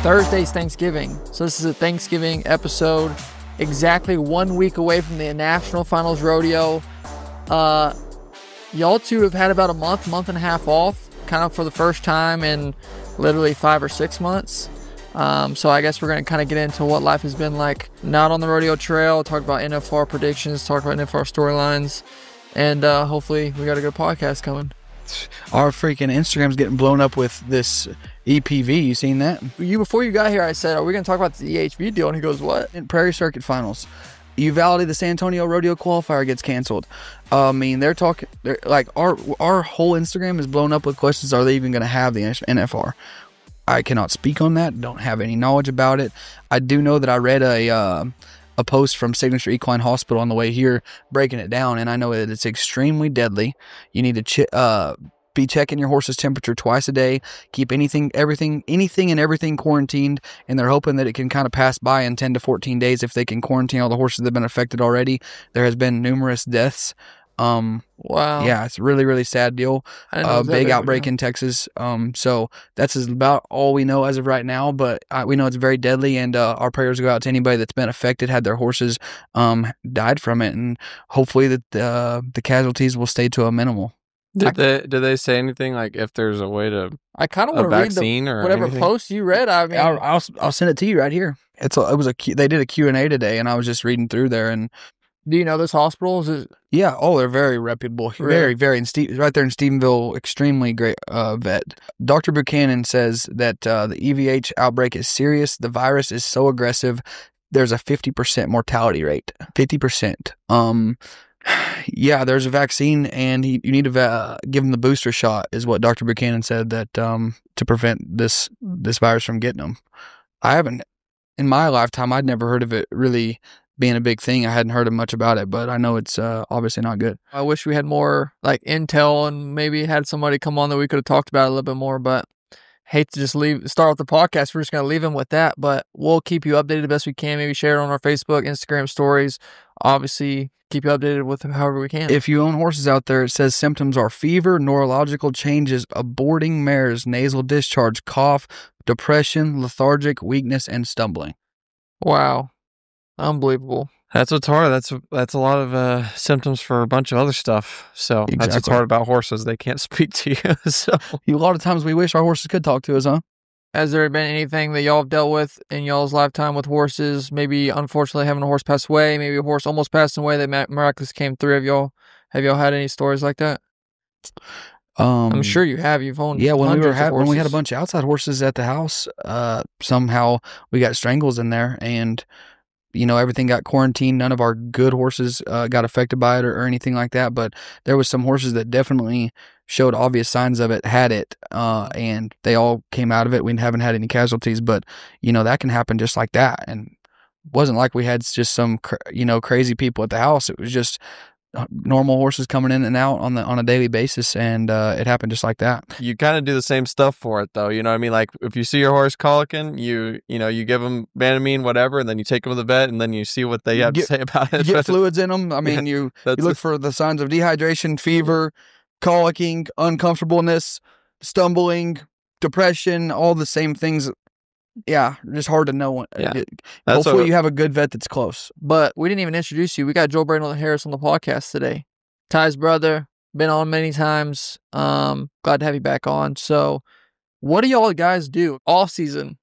Thursday's Thanksgiving. So this is a Thanksgiving episode, exactly 1 week away from the National Finals Rodeo. Y'all two have had about a month and a half off, kind of for the first time in literally 5 or 6 months. So I guess we're going to kind of get into what life has been like not on the rodeo trail, talk about NFR predictions, talk about NFR storylines, and hopefully we got a good podcast coming. Our freaking Instagram's getting blown up with this EPV. You seen that? Before you got here, I said, are we going to talk about the EHV deal? And he goes, what? In Prairie Circuit Finals, Uvalde, the San Antonio Rodeo qualifier gets canceled. I mean, they're like, our whole Instagram is blown up with questions. Are they even going to have the NFR? I cannot speak on that. Don't have any knowledge about it. I do know that I read a post from Signature Equine Hospital on the way here breaking it down, and I know that it's extremely deadly. You need to be checking your horse's temperature twice a day, keep anything and everything quarantined, and they're hoping that it can kind of pass by in 10 to 14 days if they can quarantine all the horses that have been affected already. There has been numerous deaths. Wow. Yeah, it's a really, really sad deal. Big outbreak in Texas. So that's about all we know as of right now, but we know it's very deadly, and our prayers go out to anybody that's been affected, had their horses died from it, and hopefully that the casualties will stay to a minimal. Did they say anything like if there's a way to I kind of want to read whatever anything? post you read. I mean, I'll send it to you right here. They did a Q&A today, and I was just reading through there. And do you know this hospital? Yeah, they're very reputable. Really? Very right there in Stephenville, extremely great vet. Dr. Buchanan says that the EVH outbreak is serious. The virus is so aggressive. There's a 50% mortality rate. 50%. Yeah, there's a vaccine, and you need to give them the booster shot, is what Dr. Buchanan said, that to prevent this virus from getting them. I haven't, in my lifetime, I'd never heard of it really being a big thing. I hadn't heard much about it, but I know it's obviously not good. I wish we had more like intel and maybe had somebody come on that we could have talked about it a little bit more, but hate to just start off the podcast. We're just going to leave him with that, but we'll keep you updated the best we can. Maybe share it on our Facebook, Instagram stories. Obviously, keep you updated with them however we can. If you own horses out there, it says symptoms are fever, neurological changes, aborting mares, nasal discharge, cough, depression, lethargic, weakness, and stumbling. Wow. Unbelievable. That's what's hard. That's a lot of symptoms for a bunch of other stuff. So Exactly. That's what's hard about horses. They can't speak to you. So A lot of times we wish our horses could talk to us, huh? Has there been anything that y'all have dealt with in y'all's lifetime with horses? Maybe unfortunately having a horse pass away, maybe a horse almost passed away that miraculously came through. Have y'all had any stories like that? I'm sure you have. You've owned when we had a of bunch of outside horses at the house, somehow we got strangles in there, and everything got quarantined. None of our good horses got affected by it or anything like that, but there was some horses that definitely showed obvious signs of it, had it, and they all came out of it. We haven't had any casualties, but that can happen just like that. And it wasn't like we had just some crazy people at the house. It was just normal horses coming in and out on a daily basis, and it happened just like that. you kind of do the same stuff for it, though. You know what I mean? Like if you see your horse colicking, you give them Banamine, whatever, and then you take them to the vet, and then you see what they have to say about it. You get fluids in them. I mean, you look for the signs of dehydration, fever, colicking, uncomfortableness, stumbling, depression, all the same things. Yeah, just hard to know. Yeah. Hopefully you have a good vet that's close. But we didn't even introduce you. We got Joe Brandon Harris on the podcast today. Ty's brother, been on many times. Glad to have you back on. So what do y'all guys do off season?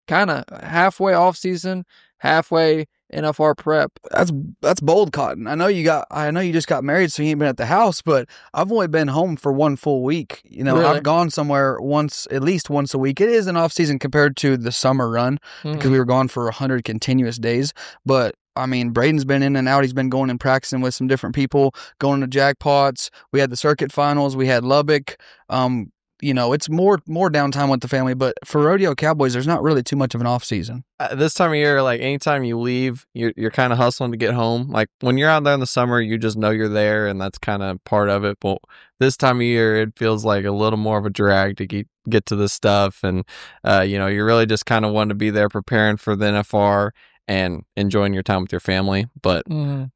Kind of halfway off season, halfway NFR prep. That's bold, Cotton. I know you just got married, so you ain't been at the house, but I've only been home for 1 full week. Really? I've gone somewhere at least once a week. It is an off season compared to the summer run because we were gone for 100 continuous days. But I mean, Braden's been in and out. He's been going and practicing with some different people, going to jackpots. We had the circuit finals. We had Lubbock. It's more downtime with the family, but for rodeo cowboys, there's not really too much of an off season. This time of year, like anytime you leave, you're kind of hustling to get home. Like when you're out there in the summer, you just know you're there, and that's kind of part of it. But this time of year, it feels like a little more of a drag to get to this stuff, and you're really just kind of wanting to be there preparing for the NFR and enjoying your time with your family. But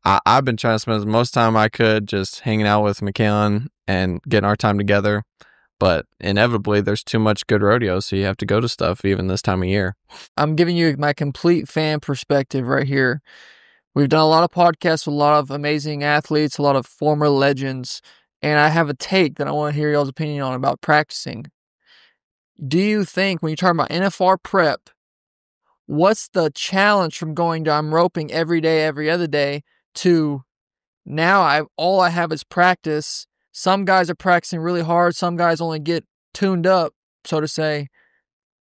I've been trying to spend as most time I could just hanging out with McKellen and getting our time together. But inevitably, there's too much good rodeos, so you have to go to stuff even this time of year. I'm giving you my complete fan perspective right here. We've done a lot of podcasts with a lot of amazing athletes, a lot of former legends, and I have a take that I want to hear y'all's opinion on about practicing. Do you think when you're talking about NFR prep, what's the challenge from going to I'm roping every day, every other day to now all I have is practice? Some guys are practicing really hard. Some guys only get tuned up, so to say.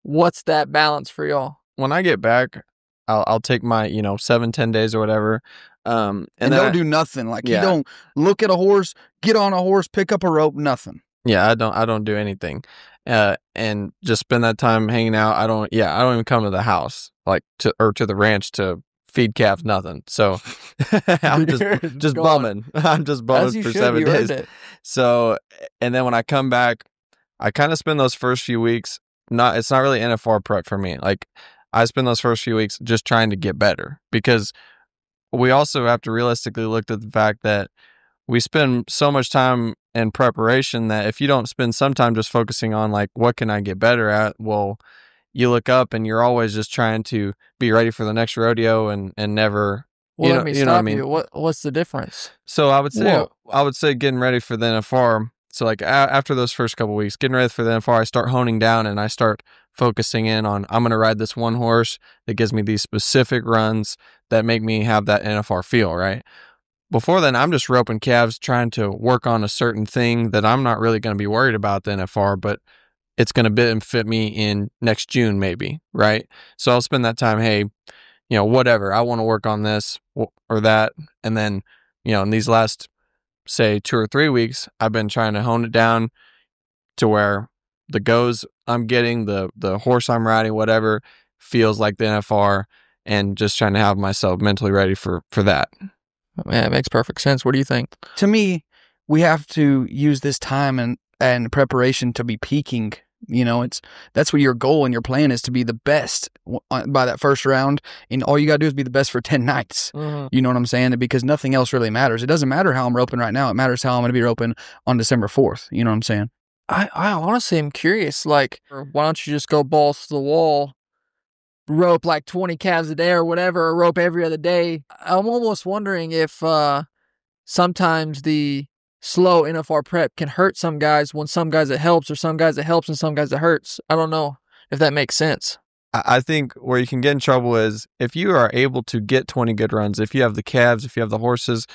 What's that balance for y'all? When I get back, I'll take my 7-10 days or whatever, and don't do nothing. Like you don't look at a horse, get on a horse, pick up a rope, nothing. Yeah, I don't do anything, and just spend that time hanging out. I don't even come to the house to the ranch to feed calves, nothing. So I'm just bumming. I'm just bumming for 7 days. So, and then when I come back, I kind of spend those first few weeks. It's not really NFR prep for me. Like I spend those first few weeks just trying to get better, because we also have to realistically look at the fact that we spend so much time in preparation that if you don't spend some time just focusing on like, what can I get better at? Well, you look up and you're always just trying to be ready for the next rodeo and never, well, you let me know what I mean? What's the difference? So I would say getting ready for the NFR. So like after those first couple weeks, getting ready for the NFR, I start honing down and I start focusing in on, I'm going to ride this one horse that gives me these specific runs that make me have that NFR feel, right? Before then, I'm just roping calves, trying to work on a certain thing that I'm not really going to be worried about the NFR, but it's going to benefit me in next June, maybe, right? So I'll spend that time, hey, whatever, I want to work on this or that. And then, in these last, say, 2 or 3 weeks, I've been trying to hone it down to where the goes I'm getting, the horse I'm riding, whatever, feels like the NFR, and just trying to have myself mentally ready for that. Yeah, it makes perfect sense. What do you think? To me, we have to use this time and preparation to be peaking. That's what your goal and your plan is, to be the best by that first round. And all you got to do is be the best for 10 nights. Mm-hmm. You know what I'm saying? Because nothing else really matters. It doesn't matter how I'm roping right now. It matters how I'm going to be roping on December 4th. You know what I'm saying? I honestly am curious. Like, why don't you just go balls to the wall, rope like 20 calves a day or whatever, or rope every other day? I'm almost wondering if sometimes the slow NFR prep can hurt some guys when some guys it helps, or some guys it helps and some guys it hurts. I don't know if that makes sense. I think where you can get in trouble is if you are able to get 20 good runs, if you have the calves, if you have the horses,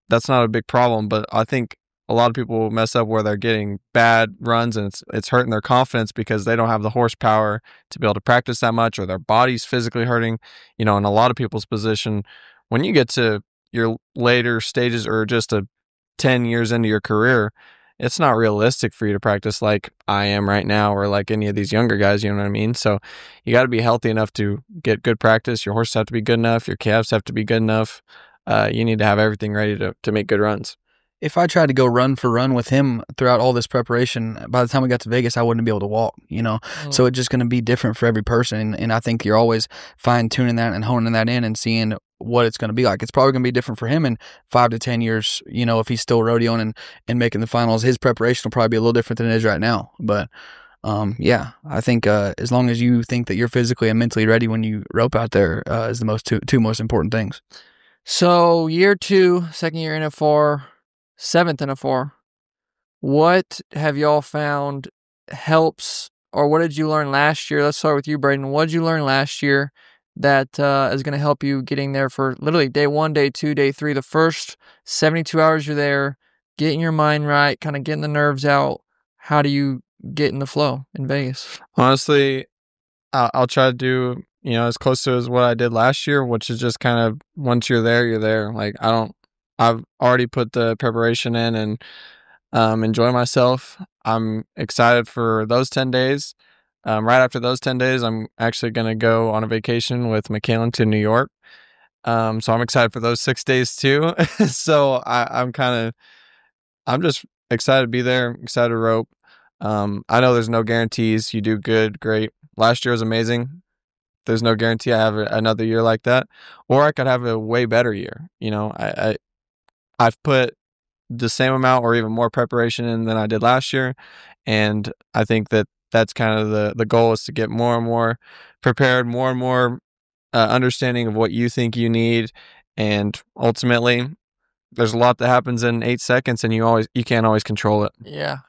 that's not a big problem. But I think a lot of people mess up where they're getting bad runs and it's hurting their confidence because they don't have the horsepower to be able to practice that much, or their body's physically hurting. In a lot of people's position, when you get to your later stages or just 10 years into your career, it's not realistic for you to practice like I am right now, or like any of these younger guys, you know what I mean? So you got to be healthy enough to get good practice. Your horses have to be good enough. Your calves have to be good enough. You need to have everything ready to make good runs. If I tried to go run for run with him throughout all this preparation, by the time we got to Vegas, I wouldn't be able to walk, So it's just going to be different for every person. And I think you're always fine tuning that and honing that in and seeing what it's going to be like. It's probably going to be different for him in 5 to 10 years. If he's still rodeoing and making the finals, his preparation will probably be a little different than it is right now. But I think as long as you think that you're physically and mentally ready when you rope out there is the two most important things. So year 2, second year NFR, 7th NFR, what have y'all found helps, or what did you learn last year? Let's start with you, Braden. What did you learn last year that is going to help you getting there for literally day 1, day 2, day 3, the first 72 hours you're there, getting your mind right, kind of getting the nerves out? How do you get in the flow in Vegas? Honestly, I'll try to do, as close to as what I did last year, which is just kind of, once you're there, you're there. Like, I've already put the preparation in and enjoy myself. I'm excited for those 10 days. Right after those 10 days, I'm actually going to go on a vacation with Michaela to New York. So I'm excited for those 6 days too. So I'm just excited to be there, excited to rope. I know there's no guarantees. You do good, great. Last year was amazing. There's no guarantee I have another year like that, or I could have a way better year. I've put the same amount or even more preparation in than I did last year, And I think that that's kind of the goal, is to get more and more prepared, more and more understanding of what you think you need. And ultimately, there's a lot that happens in 8 seconds, and you can't always control it. Yeah.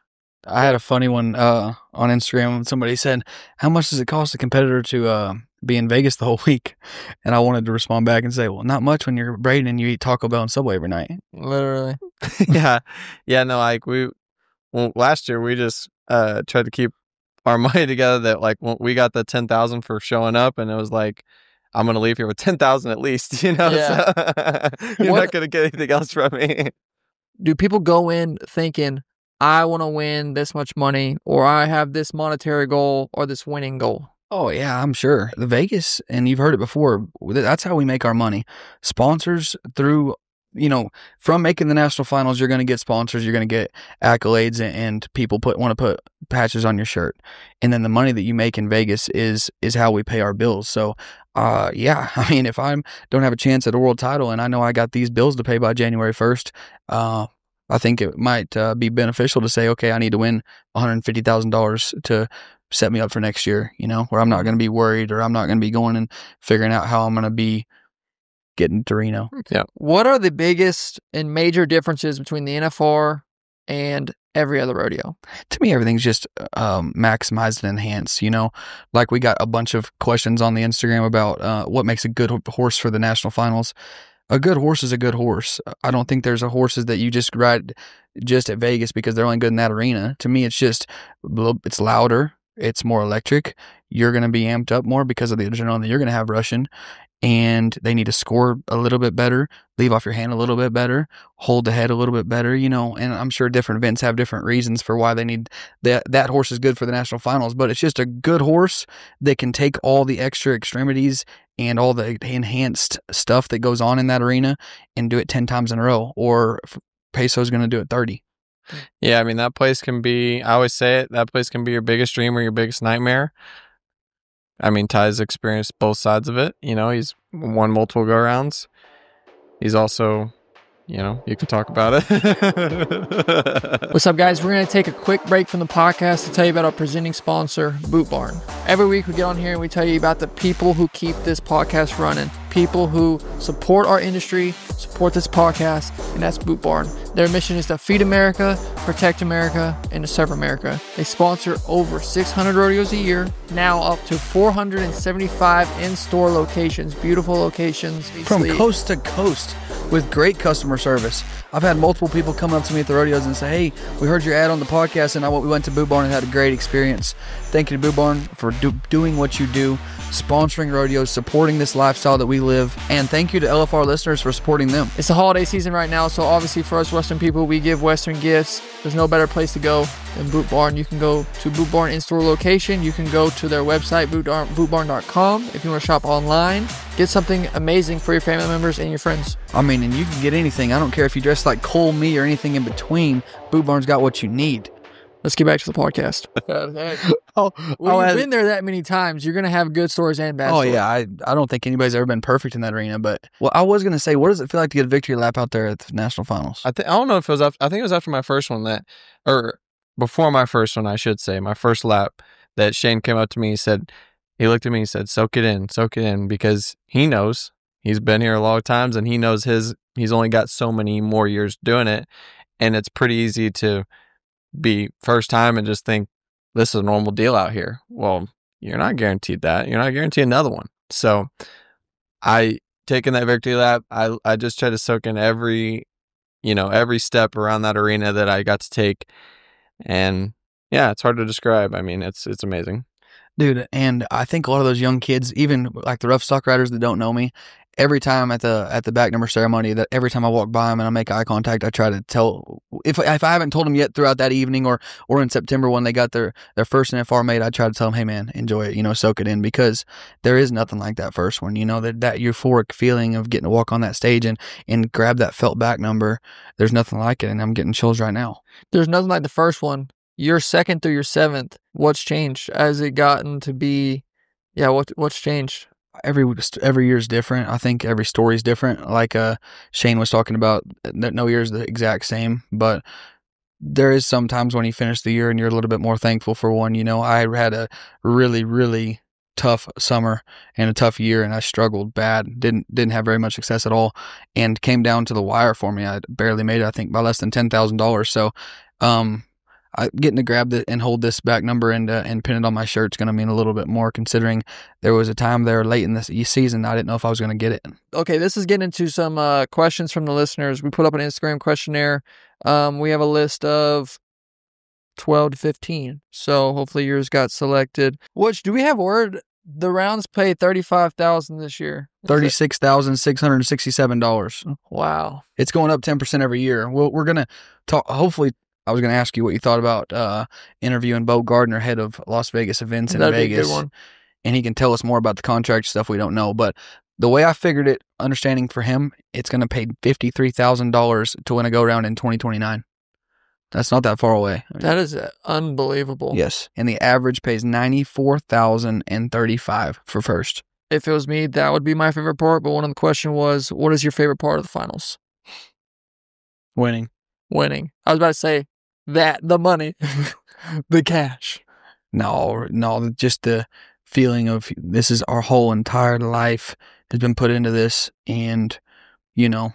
I had a funny one on Instagram when somebody said, how much does it cost a competitor to be in Vegas the whole week? And I wanted to respond back and say, well, not much when you're Braden and you eat Taco Bell and Subway every night. Literally. Yeah. No, like last year we just tried to keep our money together, that like when we got the 10,000 for showing up, and it was like, I'm going to leave here with 10,000 at least, you know? Yeah. So you're not going to get anything else from me. Do people go in thinking, I want to win this much money, or I have this monetary goal or this winning goal? Oh, yeah, I'm sure. The Vegas, and you've heard it before, that's how we make our money. Sponsors through, from making the national finals, you're going to get sponsors, you're going to get accolades, and people want to put patches on your shirt. And then the money that you make in Vegas is how we pay our bills. So, yeah, I mean, if I don't have a chance at a world title and I know I got these bills to pay by January 1st, I think it might be beneficial to say, okay, I need to win $150,000 to set me up for next year, where I'm not going to be worried, or I'm not going to be going and figuring out how I'm going to be getting to Reno. Yeah. What are the biggest and major differences between the NFR and every other rodeo? To me, everything's just maximized and enhanced, like we got a bunch of questions on the Instagram about what makes a good horse for the national finals. A good horse is a good horse. I don't think there's horses that you just ride just at Vegas because they're only good in that arena. To me, it's louder. It's more electric. You're going to be amped up more because of the adrenaline that you're going to have rushing. And they need to score a little bit better, leave off your hand a little bit better, hold the head a little bit better, and I'm sure different events have different reasons for why they need that horse is good for the national finals, but it's just a good horse that can take all the extra extremities and all the enhanced stuff that goes on in that arena and do it 10 times in a row, or Peso's going to do it 30. Yeah, I mean, that place can be, I always say it, that place can be your biggest dream or your biggest nightmare. I mean, Ty's experienced both sides of it. He's won multiple go-rounds. He's also, you can talk about it. What's up, guys? We're going to take a quick break from the podcast to tell you about our presenting sponsor, Boot Barn. Every week we get on here and we tell you about the people who keep this podcast running, people who support our industry, support this podcast, and that's Boot Barn. Their mission is to feed America, protect America, and to serve America. They sponsor over 600 rodeos a year, now up to 475 in-store locations, beautiful locations. From coast to coast with great customer service. I've had multiple people come up to me at the rodeos and say, hey, we heard your ad on the podcast and we went to Boot Barn and had a great experience. Thank you to Boot Barn for doing what you do, sponsoring rodeos, supporting this lifestyle that we live, and thank you to LFR listeners for supporting them. It's the holiday season right now, so obviously for us Western people, we give Western gifts. There's no better place to go than Boot Barn. You can go to Boot Barn in-store location. You can go to their website, bootbarn.com. If you want to shop online, get something amazing for your family members and your friends. I mean, and you can get anything. I don't care if you dress like Cole, me, or anything in between. Boot Barn's got what you need. Let's get back to the podcast. When you've been there that many times, you're going to have good stories and bad stories. Yeah. I don't think anybody's ever been perfect in that arena. But I was going to say, what does it feel like to get a victory lap out there at the national finals? I don't know if it was after, I think it was after my first one or before my first one, I should say, my first lap, that Shane came up to me. He looked at me and said, soak it in, because he knows. He's been here a lot of times, and he knows he's only got so many more years doing it. And it's pretty easy to be first time and just think this is a normal deal out here. Well, you're not guaranteed that. You're not guaranteed another one. So I taking that victory lap, I just try to soak in every step around that arena that I got to take. And yeah, it's hard to describe. I mean, it's amazing. Dude, and I think a lot of those young kids, even like the rough stock riders that don't know me, every time at the back number ceremony, that every time I walk by them and I make eye contact, I try to tell, if I haven't told them yet throughout that evening or in September when they got their first NFR made, I try to tell them, hey man, enjoy it, soak it in, because there is nothing like that first one, that euphoric feeling of getting to walk on that stage and grab that felt back number. There's nothing like it, and I'm getting chills right now. There's nothing like the first one. Your second through your seventh, what's changed? Has it gotten to be, what's changed? Every year is different. I think every story is different. Like Shane was talking about, no year is the exact same, but there is sometimes when you finish the year and you're a little bit more thankful for one. You know, I had a really, really tough summer and a tough year, and I struggled bad. Didn't have very much success at all, and came down to the wire for me. I barely made it, I think, by less than $10,000. So, getting to grab and hold this back number and pin it on my shirt is going to mean a little bit more, considering there was a time there late in this season I didn't know if I was going to get it. Okay, this is getting into some questions from the listeners. We put up an Instagram questionnaire. We have a list of 12 to 15, so hopefully yours got selected. Which, do we have word? The rounds paid $35,000 this year. $36,667. Wow, it's going up 10% every year. We're gonna talk. Hopefully, I was gonna ask you what you thought about interviewing Bo Gardner, head of Las Vegas events in that'd Vegas, be a good one. And he can tell us more about the contract stuff we don't know. But the way I figured it, understanding for him, it's going to pay $53,000 to win a go-round in 2029. That's not that far away. That is unbelievable. Yes. And the average pays $94,035 for first. If it was me, that would be my favorite part. But one of the question was, what is your favorite part of the finals? Winning. I was about to say that, the money, the cash. No, just the feeling of this is our whole entire life has been put into this, and you know,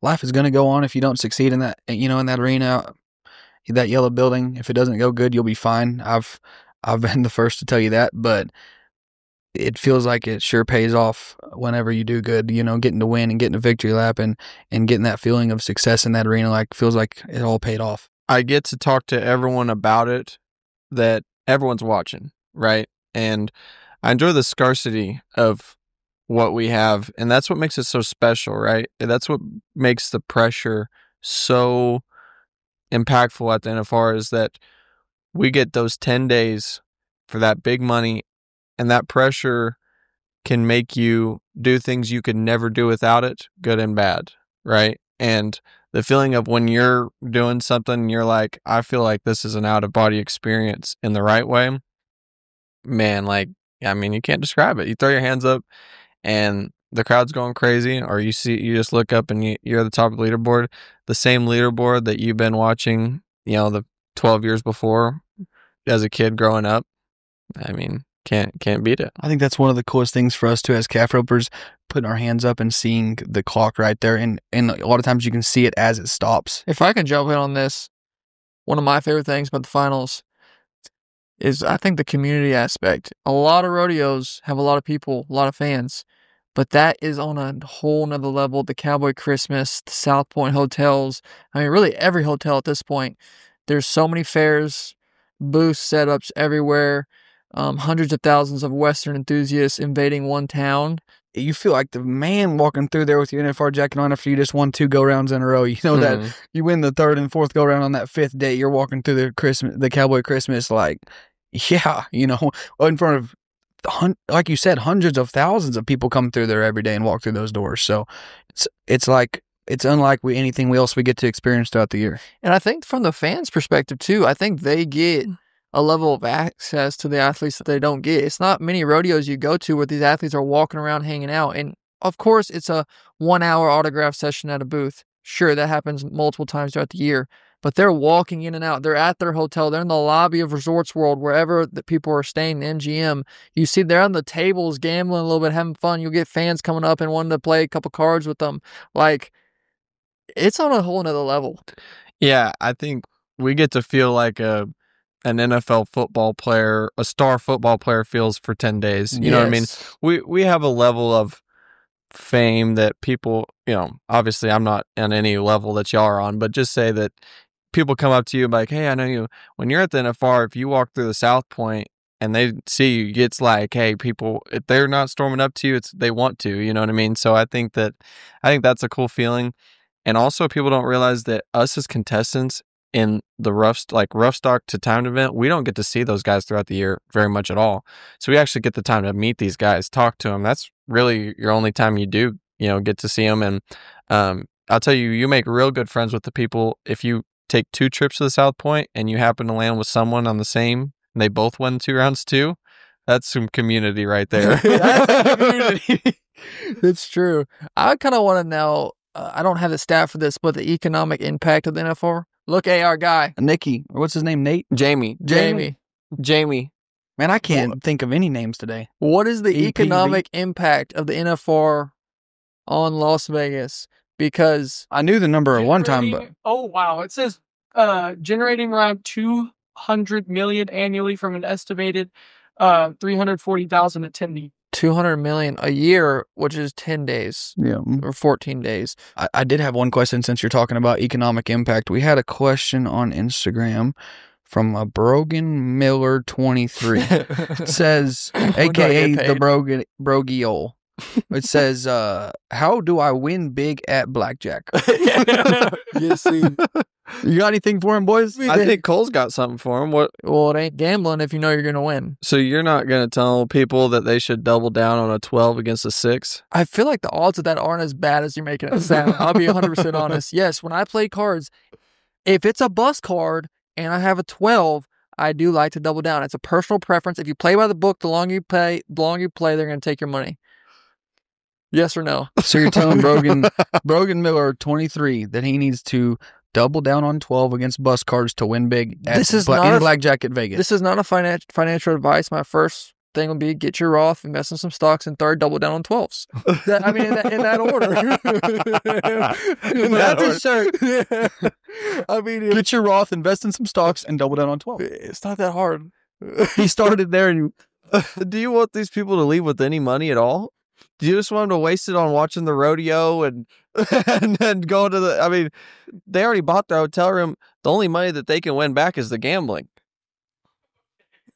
life is going to go on if you don't succeed in that, you know, in that arena, that yellow building. If it doesn't go good, you'll be fine. I've been the first to tell you that, but it feels like it sure pays off whenever you do good, you know, getting to win and getting a victory lap and getting that feeling of success in that arena, like feels like it all paid off. I get to talk to everyone about it, that everyone's watching, right? And I enjoy the scarcity of what we have, and that's what makes it so special, right? That's what makes the pressure so impactful at the NFR, is that we get those 10 days for that big money, and that pressure can make you do things you could never do without it, good and bad, right? And the feeling of when you're doing something, you're like, I feel like this is an out-of-body experience in the right way. Man, like, I mean, you can't describe it. You throw your hands up and the crowd's going crazy, or you just look up and you're at the top of the leaderboard, the same leaderboard that you've been watching, you know, the 12 years before as a kid growing up. I mean, can't beat it. I think that's one of the coolest things for us too as calf ropers, putting our hands up and seeing the clock right there, and a lot of times you can see it as it stops. If I can jump in on this, one of my favorite things about the finals is, I think, the community aspect. A lot of rodeos have a lot of people, a lot of fans, but that is on a whole nother level. The Cowboy Christmas, the South Point hotels, I mean, really every hotel at this point. There's so many fairs, booths, setups everywhere. Hundreds of thousands of Western enthusiasts invading one town. You feel like the man walking through there with your NFR jacket on after you just won 2 go-rounds in a row. You know that you win the 3rd and 4th go-round on that 5th day. You're walking through the Cowboy Christmas, like, yeah, you know, in front of, like you said, hundreds of thousands of people come through there every day and walk through those doors. So it's like, it's unlike anything else we get to experience throughout the year. And I think from the fans' perspective too, I think they get a level of access to the athletes that they don't get. It's not many rodeos you go to where these athletes are walking around hanging out. And of course, it's a 1-hour autograph session at a booth. Sure, that happens multiple times throughout the year, but they're walking in and out. They're at their hotel. They're in the lobby of Resorts World, wherever the people are staying in MGM. You see they're on the tables gambling a little bit, having fun. You'll get fans coming up and wanting to play a couple cards with them. Like, it's on a whole nother level. Yeah, I think we get to feel like an NFL football player, a star football player feels for 10 days. You know what I mean? We have a level of fame that people, you know, obviously I'm not on any level that y'all are on, but just say that people come up to you like, hey, I know you. When you're at the NFR, if you walk through the South Point and they see you, it's like, hey, people, if they're not storming up to you, they want to, you know what I mean? So I think that's a cool feeling. And also, people don't realize that us as contestants in the rough stock to timed event, we don't get to see those guys throughout the year very much at all. So we actually get the time to meet these guys, talk to them. That's really your only time you do, you know, get to see them. And I'll tell you, you make real good friends with the people if you take 2 trips to the South Point and you happen to land with someone on the same, and they both win 2 rounds too. That's some community right there. That's community. It's true. I kind of want to know. I don't have the stat for this, but the economic impact of the NFR. Look, AR guy. Nikki, or what's his name? Nate? Jamie. Man, I can't think of any names today. What is the EPV? economic impact of the NFR on Las Vegas? Because I knew the number at one time, but oh wow, it says generating around 200 million annually from an estimated 340,000 attendee. 200 million a year, which is 10 days yeah. or 14 days. I did have one question since you're talking about economic impact. We had a question on Instagram from a Brogan Miller 23. It says, aka the Brogiole. It says, how do I win big at blackjack? Yes, see. You got anything for him, boys? I think Cole's got something for him. What? Well, it ain't gambling if you know you're going to win. So you're not going to tell people that they should double down on a 12 against a 6? I feel like the odds of that aren't as bad as you're making it sound. I'll be 100% honest. Yes, when I play cards, if it's a bus card and I have a 12, I do like to double down. It's a personal preference. If you play by the book, the longer you play, they're going to take your money. Yes or no? So you're telling Brogan Miller 23 that he needs to double down on 12 against bus cards to win big at blackjack at Vegas. This is not a financial advice. My first thing will be get your Roth, invest in some stocks, and third, double down on 12s. In that order. That's a shirt. I mean, get your Roth, invest in some stocks, and double down on 12. It's not that hard. He started there. And do you want these people to leave with any money at all? Do you just want them to waste it on watching the rodeo and then go to the... I mean, they already bought their hotel room. The only money that they can win back is the gambling.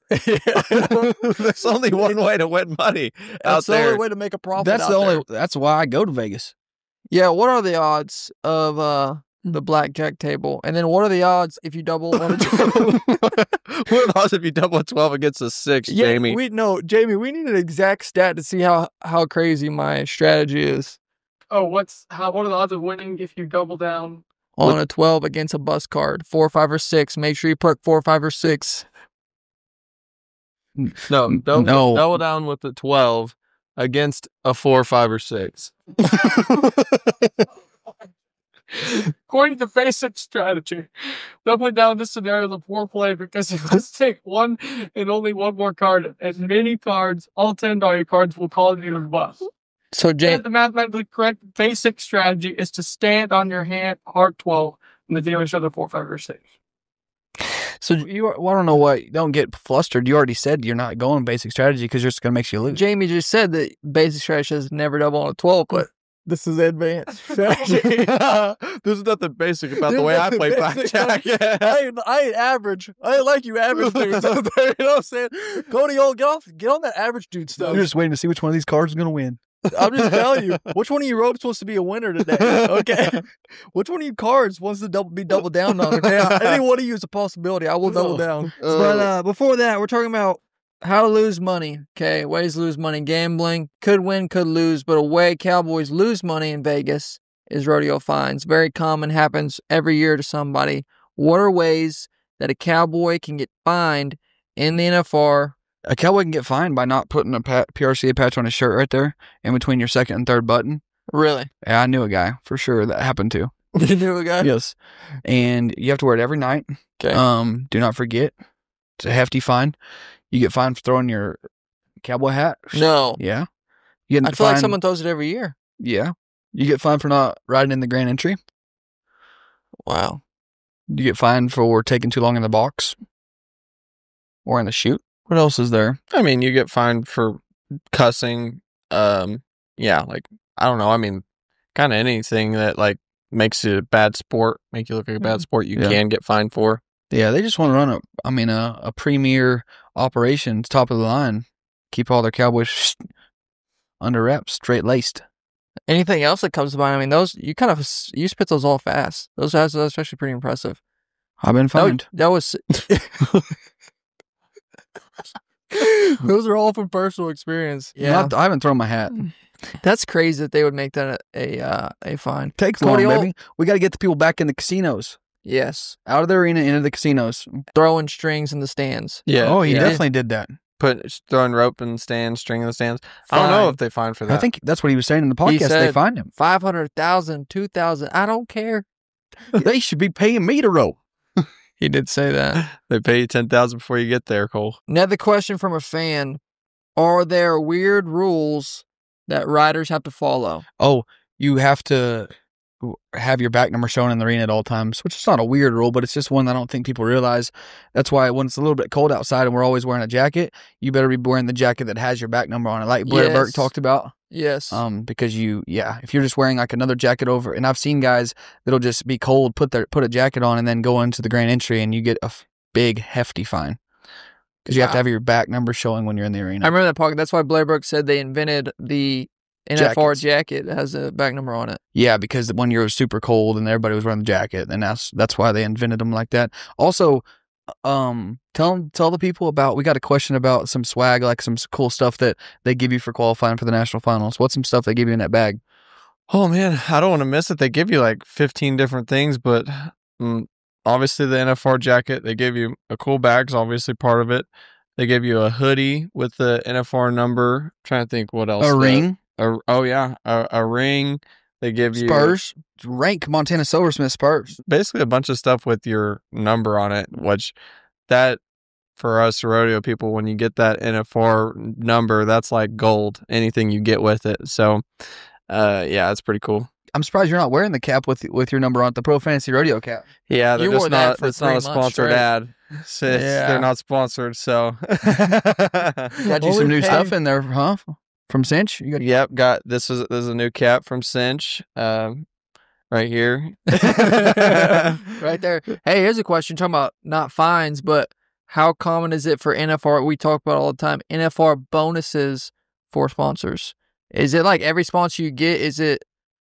There's only one way to win money out there. That's the only way to make a profit. That's why I go to Vegas. Yeah, what are the odds of the blackjack table? And then what are the odds if you double on a 12? What are the odds if you double a 12 against a 6, Jamie? Jamie, we need an exact stat to see how crazy my strategy is. Oh, what are the odds of winning if you double down on a 12 against a bus card? 4, 5, or 6. Make sure you put 4, 5, or 6. No, double down with the 12 against a 4, 5, or 6. According to basic strategy, doubling down this scenario is a poor play because if let's take one and only one more card, as many cards, all 10 value cards will call it even bust. So, the mathematically correct basic strategy is to stand on your hand, heart 12, and the dealer shows a 4, 5, or 6. So I don't know what. Don't get flustered. You already said you're not going basic strategy because you're just gonna make you lose. Jamie just said that basic strategy is never double on a 12, but this is advanced strategy. There's nothing basic about the way I play blackjack. I ain't average. I ain't like you average dudes out there. You know what I'm saying? Cody, get on that average dude stuff. You're just waiting to see which one of these cards is gonna win. I'm just telling you, which one of you ropes wants to be a winner today? Okay, which one of you cards wants to be doubled down on? Okay, any one of you is a possibility. I will double down. But before that, we're talking about how to lose money. Okay, ways to lose money: gambling, could win, could lose. But a way Cowboys lose money in Vegas is rodeo fines. Very common, happens every year to somebody. What are ways that a cowboy can get fined in the NFR? A cowboy can get fined by not putting a PRCA patch on his shirt right there in between your second and third button. Really? Yeah, I knew a guy for sure that happened to. You knew a guy? Yes. And you have to wear it every night. Okay. Do not forget. It's a hefty fine. You get fined for throwing your cowboy hat. No. Yeah. I feel like someone throws it every year. Yeah. You get fined for not riding in the grand entry. Wow. You get fined for taking too long in the box or in the chute. What else is there? I mean, you get fined for cussing. Yeah, like, I don't know. I mean, kind of anything that, like, makes it a bad sport, make you look like a bad sport, you can get fined for. Yeah, they just want to run a premier operation, top of the line, keep all their cowboys under wraps, straight laced. Anything else that comes to mind? I mean, those you spit those all fast. Those are actually pretty impressive. I've been fined. That was. Those are all from personal experience. Yeah, I haven't thrown my hat. That's crazy that they would make that a fine. Takes long, baby. We got to get the people back in the casinos. Yes, out of the arena into the casinos, throwing strings in the stands. Yeah. Oh, he definitely did that. Throwing rope in the stands, string in the stands. I don't know if they fined for that. I think that's what he was saying in the podcast. They fined him 500,000, 2,000. I don't care. They should be paying me to rope. He did say that. They pay you $10,000 before you get there, Cole. Another question from a fan. Are there weird rules that riders have to follow? Oh, you have to have your back number shown in the arena at all times, which is not a weird rule, but it's just one that I don't think people realize. That's why when it's a little bit cold outside and we're always wearing a jacket, you better be wearing the jacket that has your back number on it, like Blair Yes. Burke talked about. Yes. Because if you're just wearing like another jacket over, and I've seen guys that'll just be cold, put a jacket on and then go into the grand entry and you get a big hefty fine. Because you have to have your back number showing when you're in the arena. I remember that podcast. That's why Blair Burke said they invented the NFR jacket that has a back number on it. Yeah, because when you're super cold and everybody was wearing the jacket, and that's why they invented them like that. Also, tell the people about. We got a question about some swag, like some cool stuff that they give you for qualifying for the national finals. What's some stuff they give you in that bag? Oh man, I don't want to miss it. They give you like 15 different things, but obviously the NFR jacket. They give you a cool bag's obviously part of it. They give you a hoodie with the NFR number. I'm trying to think what else. A ring. A ring. They give you Spurs. Rank Montana Silversmith Spurs. Basically a bunch of stuff with your number on it, which that for us rodeo people, when you get that NFR number, that's like gold, anything you get with it. So yeah, it's pretty cool. I'm surprised you're not wearing the cap with your number on it, the Pro Fantasy Rodeo cap. Yeah, they're You just wore that not. for It's 3 not a months sponsored straight. ad. They're not sponsored, so. Got you some new stuff in there, huh? From Cinch? You got This is a new cap from Cinch, right here. Right there. Hey, here's a question talking about not fines, but how common is it for NFR? We talk about all the time. NFR bonuses for sponsors. Is it like every sponsor you get? Is it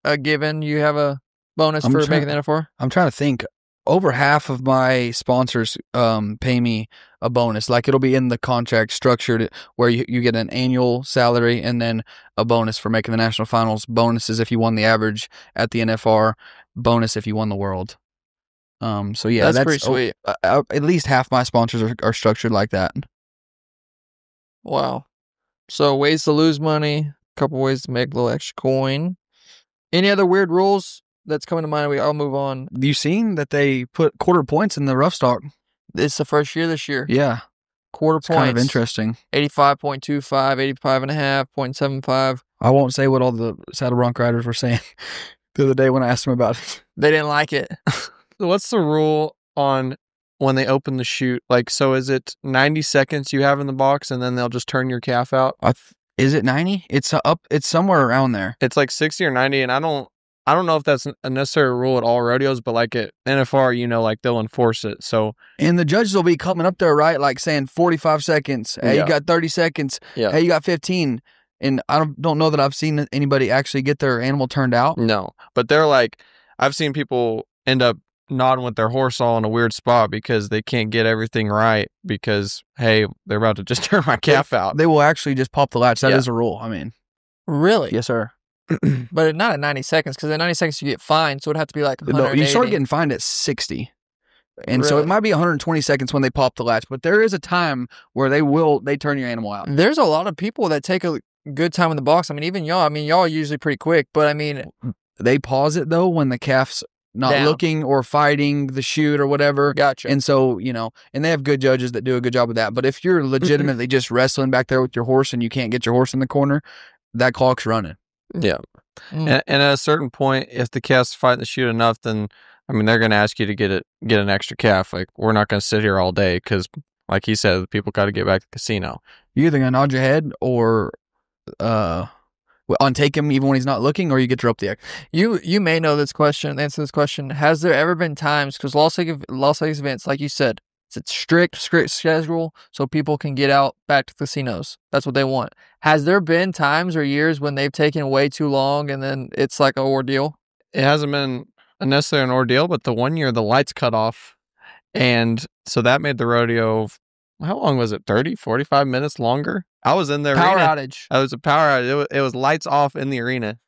a given? You have a bonus for making the NFR? I'm trying to think. Over half of my sponsors pay me a bonus. Like it'll be in the contract structured where you get an annual salary and then a bonus for making the national finals. Bonuses if you won the average at the NFR. Bonus if you won the world. So yeah, that's pretty sweet. At least half my sponsors are structured like that. Wow. So ways to lose money. Couple ways to make a little extra coin. Any other weird rules that's coming to mind? I'll move on. You seen that they put quarter points in the rough stock? It's the first year this year. Yeah. Quarter It's points. kind of interesting. 85.25, 85.5, 0.75. I won't say what all the saddle bronc riders were saying the other day when I asked them about it. They didn't like it. What's the rule on when they open the chute? Like, so is it 90 seconds you have in the box and then they'll just turn your calf out? Is it 90? It's somewhere around there. It's like 60 or 90, and I don't know if that's a necessary rule at all rodeos, but like at NFR, like they'll enforce it. So, and the judges will be coming up there, right? Like saying 45 seconds. Hey, you got 30 seconds. Yeah. Hey, you got 15. And I don't know that I've seen anybody actually get their animal turned out. No, but they're like, I've seen people end up nodding with their horse all in a weird spot because they can't get everything right because, hey, they're about to just turn my calf out. They will actually just pop the latch. That is a rule. I mean, Really? yes, sir. But not at 90 seconds, because at 90 seconds you get fined, so it'd have to be like 180. No, you start getting fined at 60. And so Really? it might be 120 seconds when they pop the latch, but there is a time where they turn your animal out. There's a lot of people that take a good time in the box. I mean, even y'all. I mean, y'all are usually pretty quick, but I mean, They pause it though when the calf's not Down. looking or fighting the chute or whatever. gotcha. And so, and they have good judges that do a good job of that. But if you're legitimately just wrestling back there with your horse and you can't get your horse in the corner, that clock's running. Yeah. Mm. And at a certain point, if the calf's fighting the chute enough, then, I mean, they're going to ask you to get an extra calf. Like, we're not going to sit here all day because, like he said, people got to get back to the casino. You're either going to nod your head or untake him even when he's not looking, or you get to rope the X. You may know this question, answer this question. Has there ever been times, because Las Vegas events, like you said, it's a strict schedule so people can get out back to casinos. That's what they want. Has there been times or years when they've taken way too long and then it's like an ordeal? It hasn't been necessarily an ordeal, but the one year the lights cut off. And so that made the rodeo, how long was it? 30, 45 minutes longer? I was in the Power arena. outage. It was a power outage. It was lights off in the arena.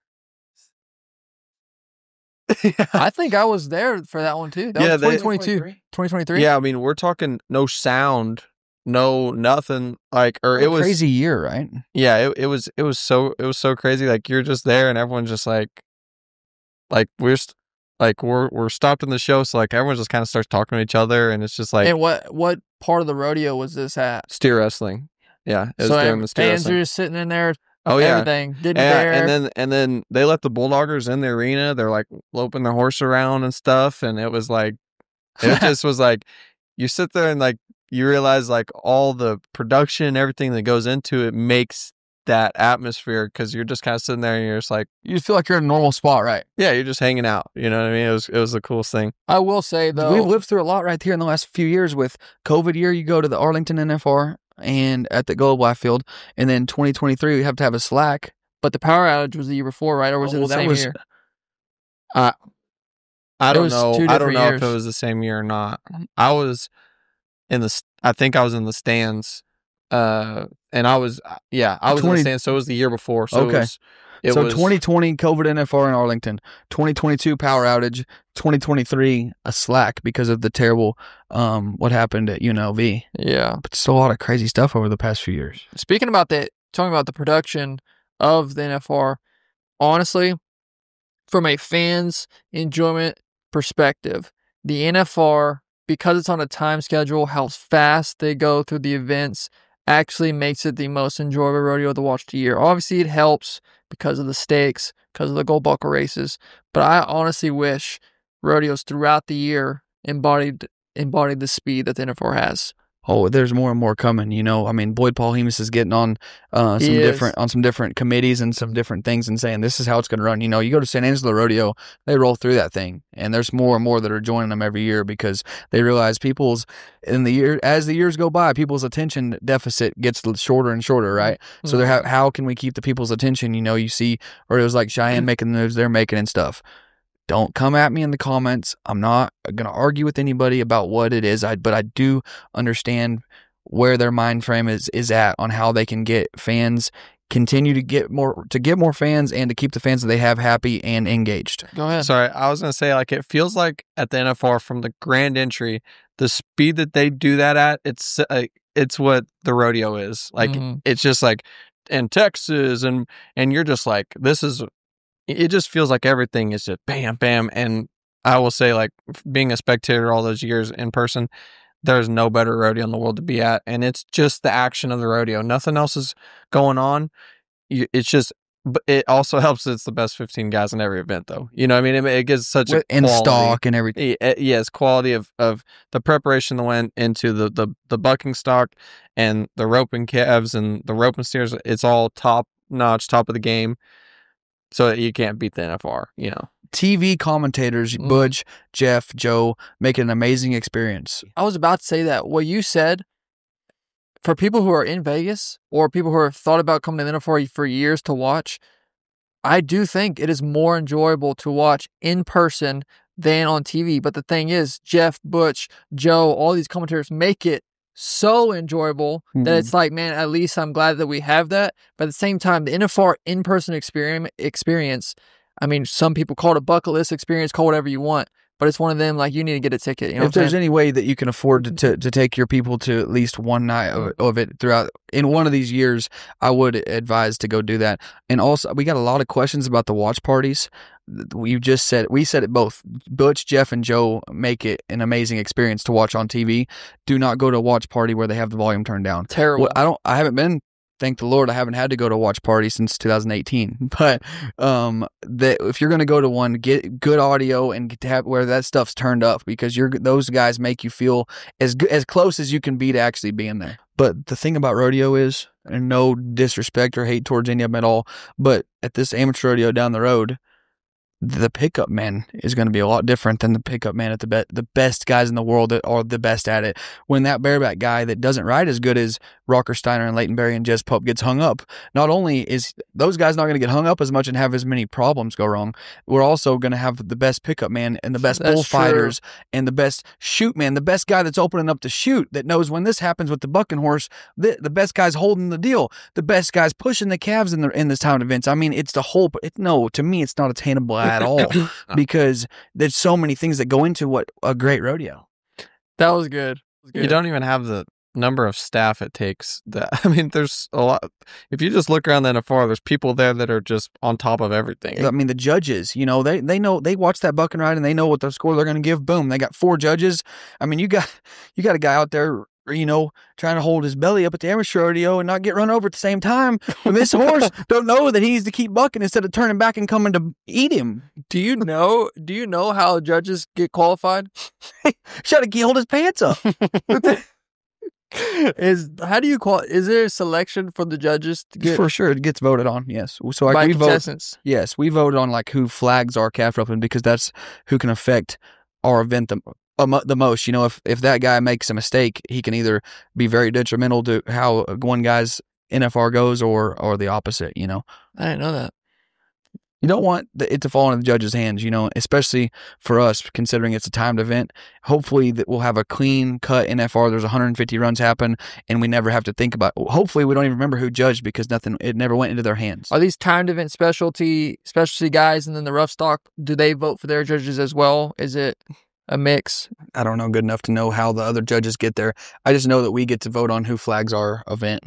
I think I was there for that one too. That was 2022. 2023? Yeah, I mean, we're talking no sound, no nothing. Like, or it was crazy year, right? Yeah, it was so crazy. Like, you're just there and everyone's just like like we're stopped in the show, so like everyone just kind of starts talking to each other, and it's just like, And what part of the rodeo was this at? steer wrestling. Yeah, it was So during the steer fans wrestling. are just sitting in there, Oh yeah, everything, getting yeah, there. and then they let the bulldoggers in the arena. They're like loping their horse around and stuff, and it was like, it just was like, you sit there and like you realize like all the production and everything that goes into it makes that atmosphere, because you're just kind of sitting there and you're just like, You just feel like you're in a normal spot, right? yeah, you're just hanging out. You know what I mean? It was the coolest thing. I will say though, We've lived through a lot right here in the last few years with COVID year. You go to the Arlington NFR and at the Globe Life Field, and then 2023 we have to have a slack. but the power outage was the year before, right? Or was it the same year? I It don't was know. 2 I don't different know if years. it was the same year or not. I was I think I was in the stands. And I was in the stands. So it was the year before. So Okay. it was 2020 COVID NFR in Arlington, 2022 power outage, 2023 a slack because of the terrible what happened at UNLV. Yeah. But still a lot of crazy stuff over the past few years. Speaking about that, talking about the production of the NFR, honestly, from a fan's enjoyment perspective, the NFR, because it's on a time schedule, how fast they go through the events, actually makes it the most enjoyable rodeo to watch the year. Obviously, it helps because of the stakes, because of the gold buckle races, but I honestly wish rodeos throughout the year embodied the speed that the NFR has. Oh, there's more and more coming. You know, I mean, Boyd Paul Hemus is getting on some different committees and some different things and saying this is how it's going to run. You know, you go to San Angelo Rodeo, they roll through that thing, and there's more and more that are joining them every year because they realize as the years go by, people's attention deficit gets shorter and shorter, right? So how can we keep the people's attention? You know, you see rodeos like Cheyenne making the moves they're making and stuff. Don't come at me in the comments. I'm not going to argue with anybody about what it is, but I do understand where their mind frame is at on how they can get fans, continue to get more fans, and to keep the fans that they have happy and engaged. Go ahead. Sorry, I was going to say, like, it feels like at the NFR from the grand entry, the speed that they do that at, it's what the rodeo is. Like, it's just like in Texas, and you're just like, it just feels like everything is just bam, bam. And I will say, like, being a spectator all those years in person, there's no better rodeo in the world to be at. And it's just the action of the rodeo. Nothing else is going on. It's just, but it also helps that it's the best 15 guys in every event, though. You know what I mean? It gives such a in quality, stock and everything. Yes, quality of the preparation that went into the bucking stock and the roping calves and the roping steers. It's all top notch, top of the game. So you can't beat the NFR, you know. TV commentators, Butch, Jeff, Joe, make it an amazing experience. I was about to say that. What you said, for people who are in Vegas or people who have thought about coming to the NFR for years to watch, I do think it is more enjoyable to watch in person than on TV. But the thing is, Jeff, Butch, Joe, all these commentators make it so enjoyable that it's like, man, at least I'm glad that we have that. But at the same time, the NFR in-person experience, I mean, some people call it a bucket list experience, call whatever you want, but it's one of them, like, you need to get a ticket. You know, if there's any way that you can afford to take your people to at least one night of it throughout in one of these years, I would advise to go do that. And also, we got a lot of questions about the watch parties. We said it both. Butch, Jeff, and Joe make it an amazing experience to watch on TV. Do not go to a watch party where they have the volume turned down. Terrible. I haven't been. Thank the Lord, I haven't had to go to a watch party since 2018. But if you're going to go to one, get good audio and get to have where that stuff's turned up, because those guys make you feel as close as you can be to actually being there. But the thing about rodeo is, and no disrespect or hate towards any of them at all, but at this amateur rodeo down the road, the pickup man is going to be a lot different than the pickup man at the best guys in the world that are the best at it. When that bareback guy that doesn't ride as good as Rocker Steiner and Leighton Berry and Jez Pope gets hung up, not only is those guys not going to get hung up as much and have as many problems go wrong, we're also going to have the best pickup man and the best bullfighters and the best shoot man, the best guy that's opening up to shoot, that knows when this happens with the bucking horse, the best guy's holding the deal, the best guy's pushing the calves in this town events. I mean, it's the whole. To me, it's not attainable at all because there's so many things that go into what a great rodeo. That was good. You don't even have number of staff it takes. That I mean, there's a lot. If you just look around the NFR, there's people there that are just on top of everything. I mean, the judges, you know, they know, they watch that buck and ride and they know what the score they're going to give. Boom, they got 4 judges. I mean, you got a guy out there, you know, trying to hold his belly up at the amateur rodeo and not get run over at the same time. And this horse don't know that he needs to keep bucking instead of turning back and coming to eat him. Do you know how judges get qualified? Shut it, he hold his pants up. Is there a selection for the judges to get? For sure, it gets voted on. Yes, so like by we contestants? Yes, we voted on like who flags our calf roping because that's who can affect our event the most. You know, if that guy makes a mistake, he can either be very detrimental to how one guy's NFR goes or the opposite. You know, I didn't know that. you don't want it to fall into the judge's hands, you know, especially for us, considering it's a timed event. Hopefully that we'll have a clean cut NFR. There's 150 runs happen, and we never have to think about it. Hopefully we don't even remember who judged because it never went into their hands. Are these timed event specialty guys and then the rough stock, do they vote for their judges as well? Is it a mix? I don't know good enough to know how the other judges get there. I just know that we get to vote on who flags our event.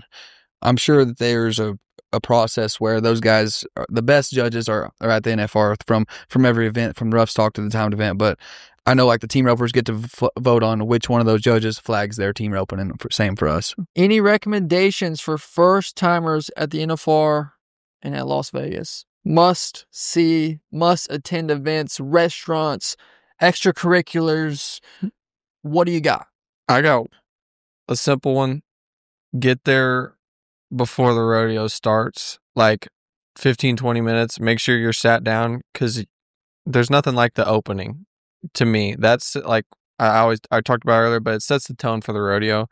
I'm sure that there's a process where those guys, the best judges are at the NFR from every event, from rough stock to the timed event. But I know like the team ropers get to vote on which one of those judges flags their team roping, and same for us. Any recommendations for first timers at the NFR and at Las Vegas? Must attend events, restaurants, extracurriculars. What do you got? I got a simple one. Get there before the rodeo starts, like 15-20 minutes. Make sure you're sat down, because there's nothing like the opening. To me, that's like I talked about earlier, but it sets the tone for the rodeo.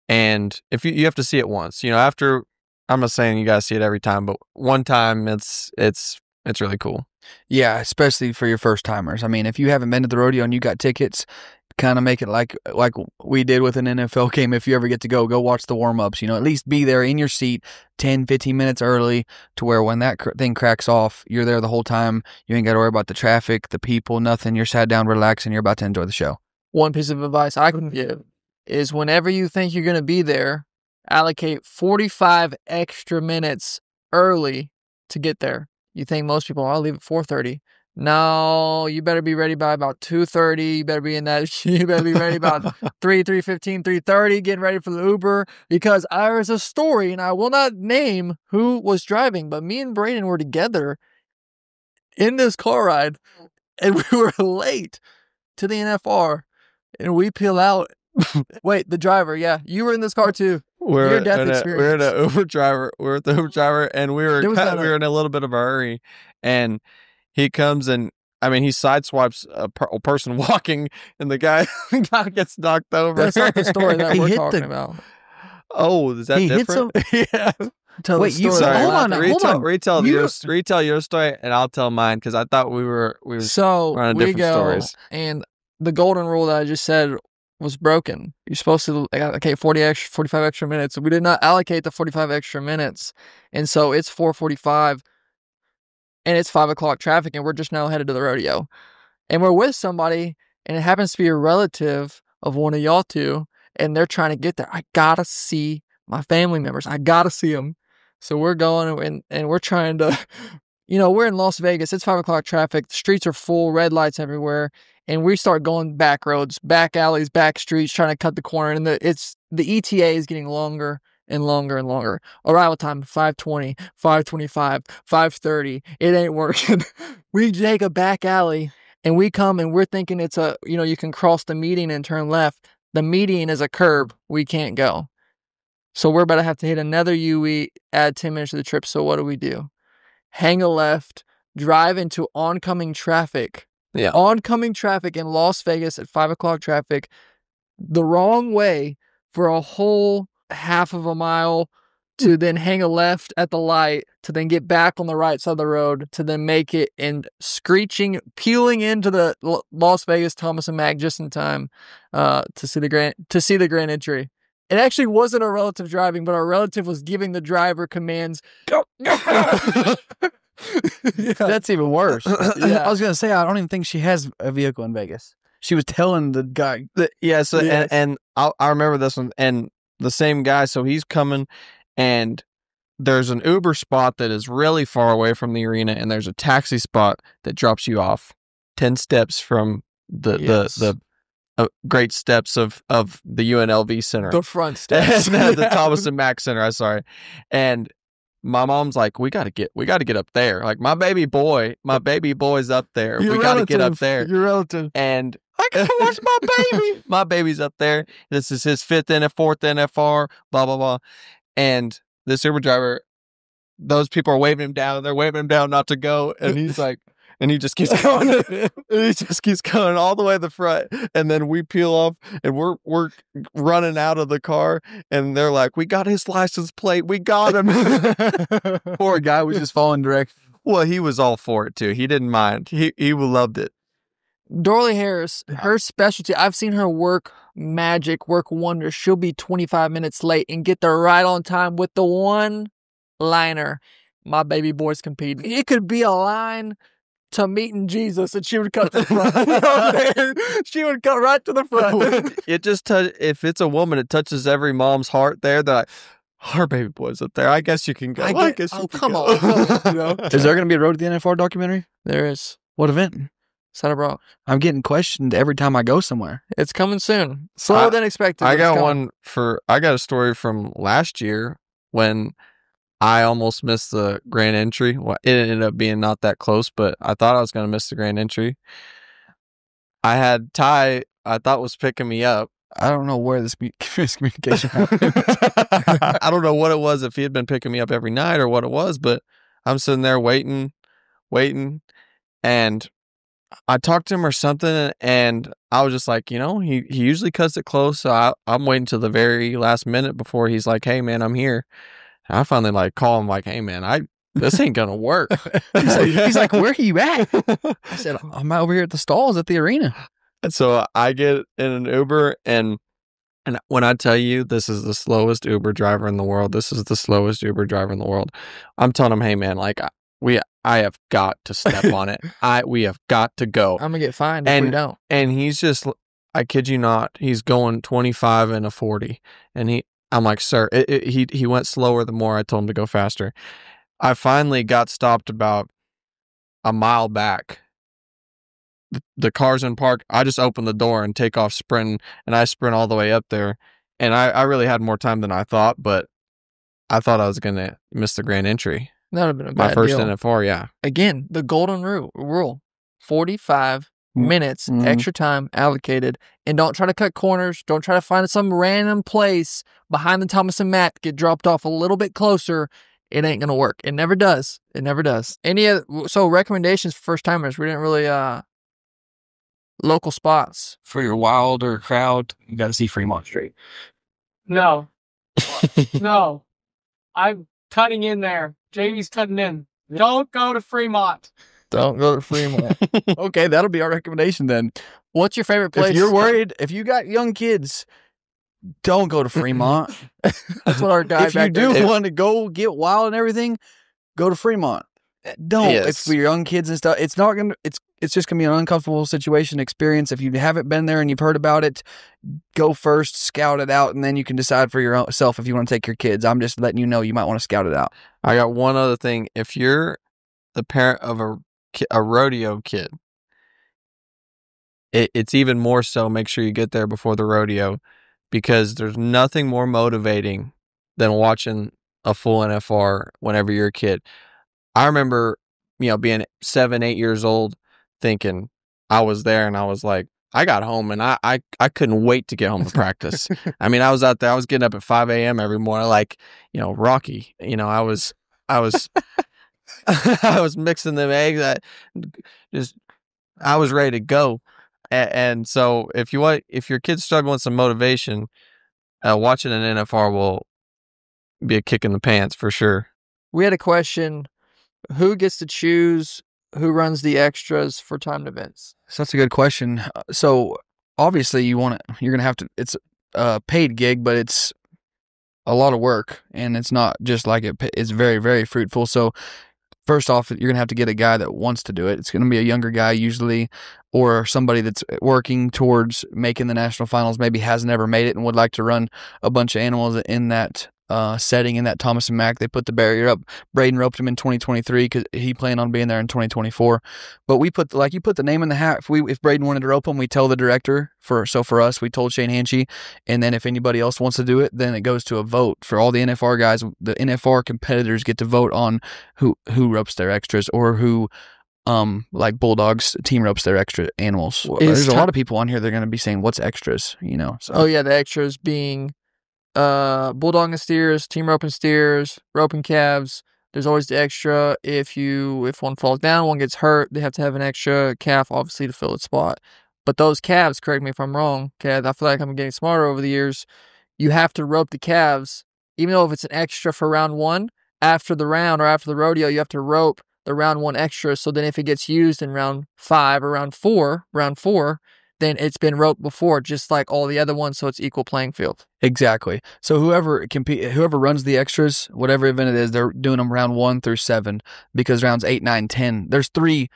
And if you have to see it once, you know, after, I'm not saying you guys see it every time, but one time it's really cool. Yeah, especially for your first timers. I mean, if you haven't been to the rodeo and you got tickets, kind of make it like we did with an NFL game. If you ever get to go watch the warm-ups, you know, at least be there in your seat 10-15 minutes early, to where when that thing cracks off, you're there the whole time. You ain't got to worry about the traffic, the people, nothing. You're sat down, relaxing, you're about to enjoy the show. One piece of advice I can give is, whenever you think you're going to be there, allocate 45 extra minutes early to get there. You think most people, I'll leave at 4:30. No, you better be ready by about 2:30. You better be in that. You better be ready about 3:15, 3:30, getting ready for the Uber. Because there is a story, and I will not name who was driving, but me and Brayden were together in this car ride, and we were late to the NFR, and we peel out. Wait, the driver? Yeah, you were in this car too. Your death experience. We're the Uber driver, and we were in a little bit of a hurry, and he comes and, I mean, he sideswipes a person walking, and the guy gets knocked over. That's not the story that we're talking about. Oh, is that different? Yeah. Wait, you hold on. Retell your story, and I'll tell mine, because I thought we were on different stories. And the golden rule that I just said was broken. You're supposed to allocate 45 extra minutes. We did not allocate the 45 extra minutes, and so it's 4:45. And it's 5 o'clock traffic, and we're just now headed to the rodeo. And we're with somebody, and it happens to be a relative of one of y'all two, and they're trying to get there. I gotta see my family members. I gotta see them. So we're going, and we're trying to, you know, we're in Las Vegas. It's 5 o'clock traffic. The streets are full, red lights everywhere. And we start going back roads, back alleys, back streets, trying to cut the corner. And the ETA is getting longer and longer and longer. Arrival time 5:20, 5:25, 5:30. It ain't working. We take a back alley, and we come, and we're thinking it's you can cross the median and turn left. The median is a curb. We can't go. So we're about to have to hit another UE, add 10 minutes to the trip. So what do? Hang a left, drive into oncoming traffic. Yeah. Oncoming traffic in Las Vegas at 5 o'clock traffic, the wrong way for a whole half of a mile, to then hang a left at the light, to then get back on the right side of the road, to then make it, and peeling into the Las Vegas Thomas and Mack just in time to see the grand entry. It actually wasn't a relative driving, but our relative was giving the driver commands. Go. Yeah. That's even worse. Yeah. I was gonna say, I don't even think she has a vehicle in Vegas. She was telling the guy. And I remember this one, and the same guy. So he's coming, and there's an Uber spot that is really far away from the arena, and there's a taxi spot that drops you off 10 steps from the great steps of the UNLV Center. The front steps. The Thomas and Mack Center, I'm sorry. And my mom's like, we gotta get up there. Like my baby boy's up there. We gotta get up there. Your relative. And I gotta watch my baby. My baby's up there. This is his fourth NFR, blah, blah, blah. And this Uber driver, those people are waving him down. They're waving him down not to go. And he's like, and he just keeps going. And he just keeps going all the way to the front. And then we peel off and we're running out of the car. And they're like, we got his license plate. We got him. Poor guy was just following directions. Well, he was all for it too. He didn't mind. He loved it. Dorley Harris, her specialty, I've seen her work magic, work wonders. She'll be 25 minutes late and get there right on time with the one liner. My baby boy's competing. It could be a line to meeting Jesus, and she would cut to the front. She would cut right to the front. It just if it's a woman, it touches every mom's heart there. They're like, our baby boy's up there. I guess you can go. I guess you can come go. on. You know? Is there going to be a Road to the NFR documentary? There is. What event? Saddle Bronc. I'm getting questioned every time I go somewhere. It's coming soon. Slower than expected. I got a story from last year when I almost missed the grand entry. Well, it ended up being not that close, but I thought I was going to miss the grand entry. I had Ty, I thought was picking me up. I don't know where this miscommunication happened. I don't know what it was, if he had been picking me up every night or what it was, but I'm sitting there waiting, and I talked to him or something, and I was just like, he usually cuts it close, so I'm waiting till the very last minute before he's like, hey, man, I'm here. And I finally call him like, hey, man, this ain't gonna work. He's like, where are you at? I said, I'm over here at the stalls at the arena. And so I get in an Uber, and when I tell you this is the slowest Uber driver in the world, I'm telling him, hey, man, I have got to step on it. We have got to go. I'm gonna get fined if we don't. And he's just, I kid you not, he's going 25 and a 40, and I'm like, sir, he went slower the more I told him to go faster. I finally got stopped about a mile back. The car's in park. I just open the door and take off sprinting, and I sprint all the way up there. And I really had more time than I thought, but I thought I was going to miss the grand entry. That would have been a bad My first deal. NFR, yeah. Again, the golden rule. 45 minutes, extra time allocated. And don't try to cut corners. Don't try to find some random place behind the Thomas and Mack. Get dropped off a little bit closer. It ain't going to work. It never does. So recommendations for first timers. We didn't really, local spots. For your wilder crowd, you got to see Fremont Street. No. No. I'm cutting in there. JV's cutting in. Don't go to Fremont. Don't go to Fremont. Okay, that'll be our recommendation then. What's your favorite place? If you're worried, if you got young kids, don't go to Fremont. That's what our guy If you do want to go get wild and everything, go to Fremont. Don't. Yes. It's for your young kids and stuff. It's not gonna. It's just gonna be an uncomfortable situation experience. If you haven't been there and you've heard about it, go first, scout it out, and then you can decide for yourself if you want to take your kids. I'm just letting you know you might want to scout it out. I got one other thing. If you're the parent of a rodeo kid, it's even more so. Make sure you get there before the rodeo, because there's nothing more motivating than watching a full NFR whenever you're a kid. I remember, being 7, 8 years old, thinking I was there, and I was like, I got home and I couldn't wait to get home to practice. I mean, I was out there, I was getting up at 5 a.m. every morning, Rocky. I was I was mixing them eggs. I was ready to go. And so if your kid's struggling with some motivation, watching an NFR will be a kick in the pants for sure. We had a question. Who gets to choose who runs the extras for timed events? So that's a good question. So obviously you're going to have to, it's a paid gig, but it's a lot of work, and it's not just like it's very, very fruitful. So first off, you're going to have to get a guy that wants to do it. It's going to be a younger guy usually, or somebody that's working towards making the national finals, maybe has never made it and would like to run a bunch of animals in that setting, in that Thomas and Mack. They put the barrier up. Braden roped him in 2023 because he planned on being there in 2024. But we put, like you put the name in the hat. If Braden wanted to rope him, we tell the director. For us, we told Shane Hanchy, and then if anybody else wants to do it, then it goes to a vote for all the NFR guys. The NFR competitors get to vote on who ropes their extras, or who like Bulldogs team ropes their extra animals. There's a lot of people on here that are going to be saying what's extras, so. Oh yeah, the extras being bulldog and steers, team roping steers, roping calves. There's always the extra. If one falls down, one gets hurt, they have to have an extra calf, obviously, to fill its spot. But those calves, correct me if I'm wrong, okay, I feel like I'm getting smarter over the years. You have to rope the calves, even though if it's an extra for round 1, after the round or after the rodeo, you have to rope the round 1 extra. So then if it gets used in round 5 or round 4, then it's been roped before, just like all the other ones, so it's equal playing field. Exactly. So whoever runs the extras, whatever event it is, they're doing them round 1 through 7, because rounds 8, 9, 10, there's three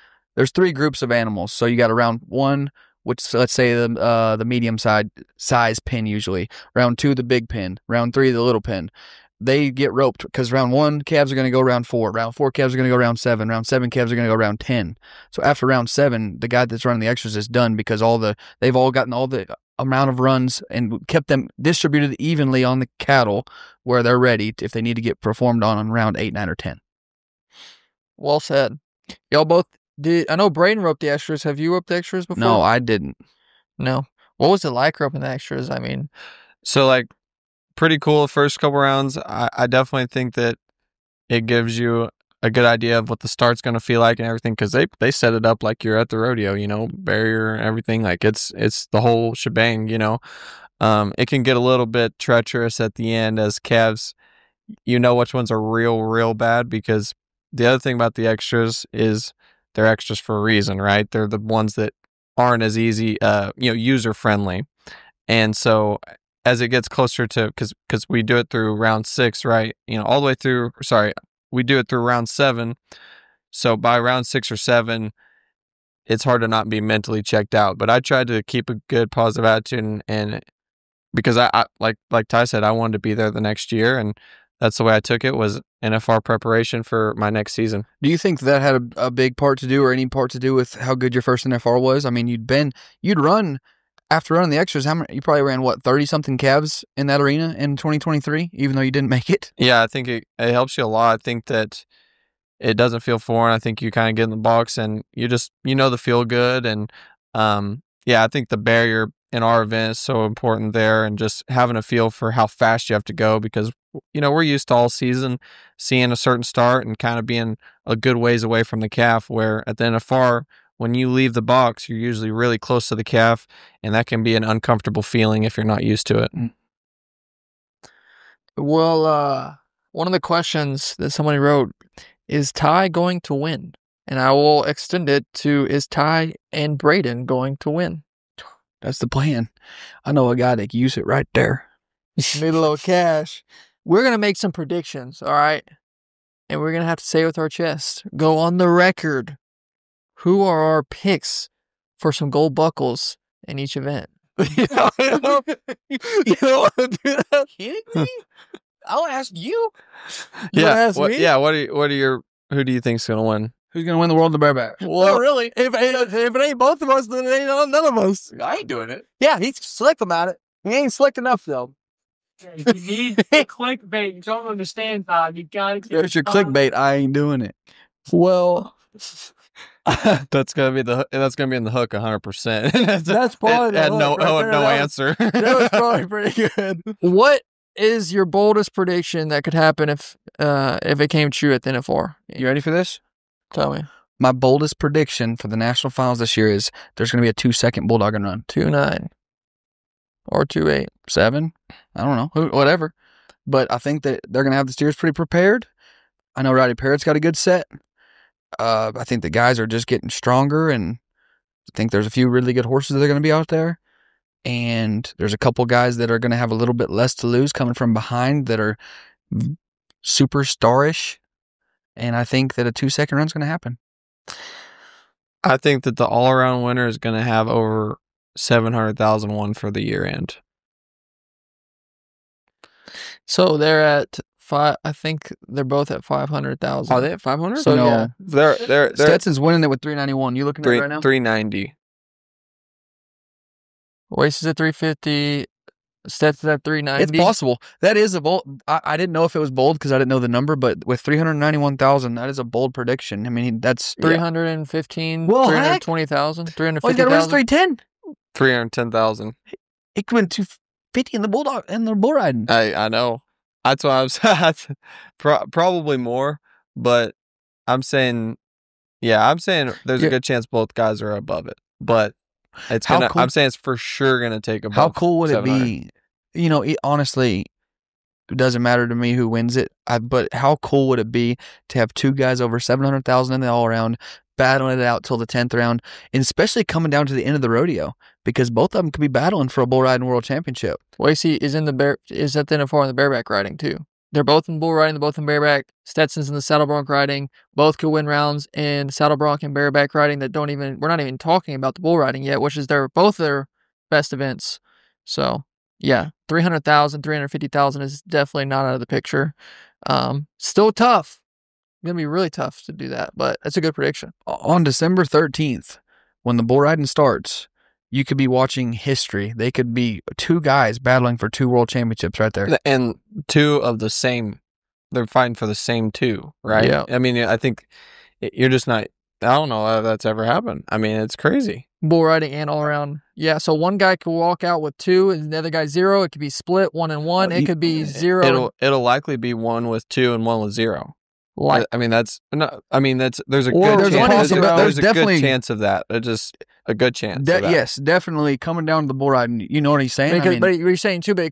groups of animals. So you got a round 1, which, let's say the medium size pin usually. Round 2, the big pin. Round 3, the little pin. They get roped because round 1 calves are going to go round 4. Round 4 calves are going to go round 7. Round 7 calves are going to go round 10. So after round 7, the guy that's running the extras is done, because they've all gotten all the amount of runs and kept them distributed evenly on the cattle where they're ready if they need to get performed on round 8, 9, or 10. Well said. Y'all both did. I know Braden roped the extras. Have you roped the extras before? No, I didn't. No. What was it like roping the extras? I mean, So like, pretty cool the first couple rounds. I definitely think that it gives you a good idea of what the start's going to feel like and everything, because they set it up like you're at the rodeo, barrier and everything, like it's the whole shebang. It can get a little bit treacherous at the end as calves, which ones are real bad, because the other thing about the extras is they're extras for a reason, right? They're the ones that aren't as easy user friendly. And so as it gets closer to, because we do it through round 6, right? All the way through, we do it through round 7. So by round 6 or 7, it's hard to not be mentally checked out. But I tried to keep a good positive attitude, and because I like Ty said, I wanted to be there the next year, and that's the way I took it, was NFR preparation for my next season. Do you think that had a big part to do, or any part to do with how good your first NFR was? I mean, you'd run. After running the extras, you probably ran, 30-something calves in that arena in 2023, even though you didn't make it? Yeah, I think it helps you a lot. I think that it doesn't feel foreign. I think you kind of get in the box and you just, the feel good. And I think the barrier in our event is so important there, and just having a feel for how fast you have to go, because, we're used to all season seeing a certain start and kind of being a good ways away from the calf, where at the NFR, when you leave the box, you're usually really close to the calf, and that can be an uncomfortable feeling if you're not used to it. Well, one of the questions that somebody wrote is Ty going to win? And I will extend it to, is Ty and Braden going to win? That's the plan. I know a guy that can use it right there. Need a little cash. We're going to make some predictions, all right? And we're going to have to say with our chest, go on the record. Who are our picks for some gold buckles in each event? You don't want to do that? Kidding me? I'll ask you. You wanna ask me? Yeah. Who do you think's gonna win? Who's gonna win the world of the bareback? Well, really, if it ain't both of us, then it ain't none of us. I ain't doing it. Yeah, he's slick about it. He ain't slick enough though. You need clickbait. You don't understand, Bob. You gotta get There's your clickbait. I ain't doing it. Well, that's gonna be in the hook 100%. That's probably the had hook no right there. answer. That was probably pretty good. What is your boldest prediction that could happen if it came true at the NFR? You ready for this? Tell me. My boldest prediction for the national finals this year is there's going to be a 2-second bulldogging run. 2.9 or 2.8. 7? I don't know. Whatever. But I think that they're going to have the steers pretty prepared. I know Roddy Parrott's got a good set. I think the guys are just getting stronger, and I think there's a few really good horses that are going to be out there. And there's a couple guys that are going to have a little bit less to lose coming from behind that are superstarish. And I think that a 2-second run is going to happen. I think that the all-around winner is going to have over 700,000 won for the year end. So they're at 5. I think they're both at 500,000. Are they at 500? So No. yeah, They're Stetson's winning it with 391. You looking at it right now? 390. Royce is at 350. Stetson's at 390. It's possible. That is a bold. I didn't know if it was bold because I didn't know the number, but with 391,000, that is a bold prediction. I mean, that's 315, Well, 320,000, Oh, he's got to run 350,000. 310. 310,000. He could win 250 in the bull riding. I know. That's why I was probably more, but I'm saying there's a good chance both guys are above it. But it's How cool- I'm saying it's for sure gonna take above. How cool would it 700. be? You know, honestly, it doesn't matter to me who wins it. But how cool would it be to have two guys over 700,000 in the all around, battling it out till the 10th round, and especially coming down to the end of the rodeo because both of them could be battling for a bull riding world championship. Lacey is at the NFR in the bareback riding too. They're both in bull riding, they're both in bareback. Stetson's in the saddle bronc riding. Both could win rounds in saddle bronc and bareback riding we're not even talking about the bull riding yet, which is both their best events. So yeah, 300,000, 350,000 is definitely not out of the picture. Still tough. Gonna be really tough to do that, but it's a good prediction. On December 13th, when the bull riding starts, you could be watching history. They could be two guys battling for 2 world championships right there. And 2 of the same. They're fighting for the same 2, right? Yeah. I mean, I think you're just not. I don't know if that's ever happened. I mean, it's crazy. Bull riding and all around. Yeah, so one guy could walk out with 2 and the other guy 0. It could be split 1 and 1. It could be 0. It'll likely be 1 with 2 and 1 with 0. Like, I mean, there's a Or good there's a chance. possibility- There's a definitely- good chance of that. Just a good chance. of that. Yes, definitely coming down to the bull riding. You know what he's saying? because, but you're saying too, but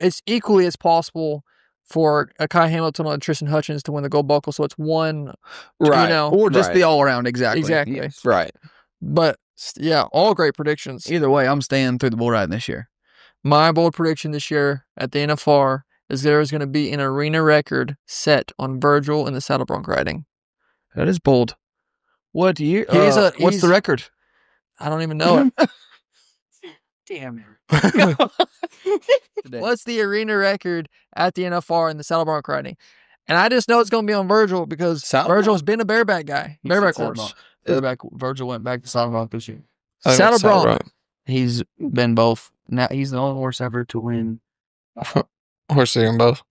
it's equally as possible for a Kai Hamilton or Tristan Hutchins to win the gold buckle. So it's 1, Right. you know, or just Right. the all around. Exactly. Exactly. Yes. Right. But yeah, all great predictions. Either way, I'm staying through the bull riding this year. My bold prediction this year at the NFR is there is going to be an arena record set on Virgil in the saddle bronc riding. That is bold. What year? He's what's the record? I don't even know it. Damn it. What's the arena record at the NFR in the saddle bronc riding? And I just know it's going to be on Virgil because Saddle Virgil's been a bareback guy. Bareback horse. Virgil went back to saddle bronc this year. Saddle bronc. He's been both. Now he's the only horse ever to win. Horse in both.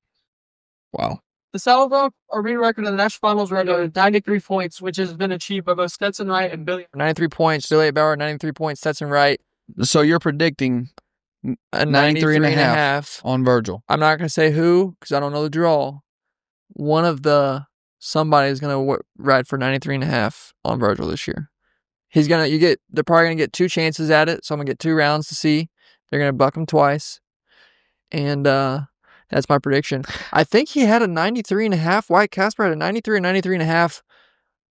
Wow. The saddle bronc arena record of the National Finals Rodeo is 93 points, which has been achieved by both Stetson Wright and Billy. 93 points. Billy Bauer, 93 points. Stetson Wright, So you're predicting a 93 and a 93 half on Virgil. I'm not going to say who because I don't know the draw. One of somebody is going to ride for 93 and a half on Virgil this year. They're probably going to get 2 chances at it. So I'm going to get 2 rounds to see. They're going to buck him twice. And that's my prediction. I think he had a 93 and a half. White Casper had a 93 and 93 and a half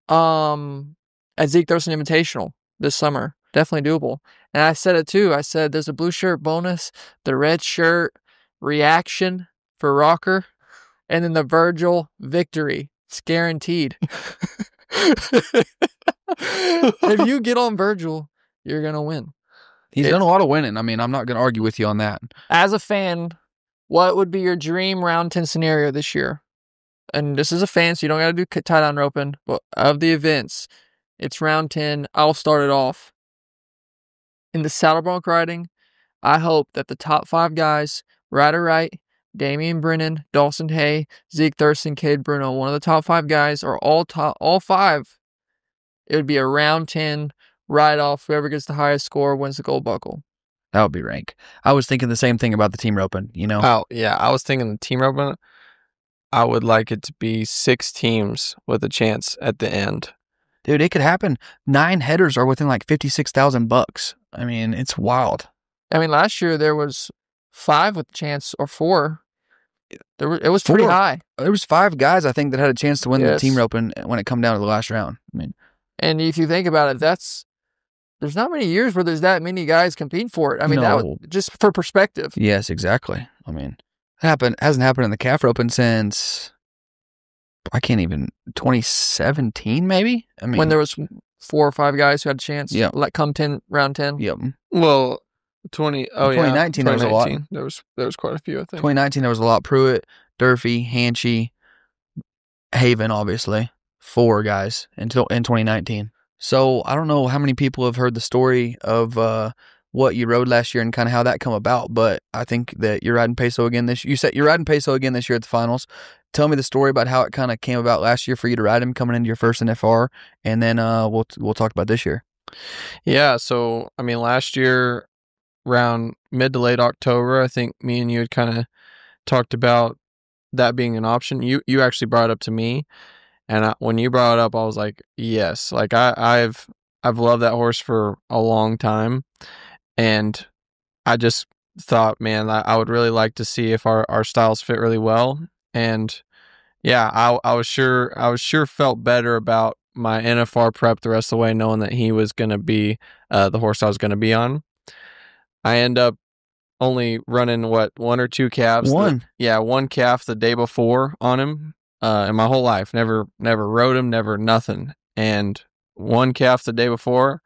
at Zeke Thurston Invitational this summer. Definitely doable. And I said it too. I said there's a blue shirt bonus, the red shirt reaction for Rocker, and then the Virgil victory. It's guaranteed. If you get on Virgil, you're going to win. He's done a lot of winning. I mean, I'm not going to argue with you on that. As a fan, what would be your dream round 10 scenario this year? And this is a fan, so you don't got to do tie down roping. But of the events, it's round 10. I'll start it off. In the saddle bronc riding, I hope that the top 5 guys, Ryder Wright, Damian Brennan, Dawson Hay, Zeke Thurston, Cade Bruno, one of the top 5 guys, are all 5. It would be a round 10 ride off. Whoever gets the highest score wins the gold buckle. That would be rank. I was thinking the same thing about the team roping, you know? Oh, yeah. I was thinking the team roping. I would like it to be 6 teams with a chance at the end. Dude, it could happen. 9 headers are within like $56,000. I mean, it's wild. I mean, last year there was 5 with a chance, or 4. It was pretty 4. high. There was 5 guys, I think, that had a chance to win the Yes. team roping when it come down to the last round. I mean, And if you think about it, there's not many years where there's that many guys competing for it. I mean, that No. was just for perspective. yes, exactly. I mean, hasn't happened in the calf roping since I can't even 2017 maybe. I mean, when there was 4 or 5 guys who had a chance. Yeah. Like come round 10. yep. Well, 2019 there was a lot. 2019, there was quite a few, I think. 2019 there was a lot. Pruitt, Durfee, Hanchy, Haven, obviously 4 guys until in 2019. So I don't know how many people have heard the story of what you rode last year and kind of how that come about, but I think that you're riding Peso again this. You said you're riding Peso again this year at the finals. Tell me the story about how it kind of came about last year for you to ride him coming into your first NFR, and then we'll talk about this year. Yeah, so I mean, last year around mid to late October, I think me and you had kind of talked about that being an option. You actually brought it up to me, and when you brought it up, I was like, yes. Like I've loved that horse for a long time, and I just thought, man, I would really like to see if our styles fit really well. And yeah, I was sure felt better about my NFR prep the rest of the way, knowing that he was going to be the horse I was going to be on. I end up only running 1 or 2 calves. One calf the day before on him in my whole life. Never rode him, never nothing. And 1 calf the day before,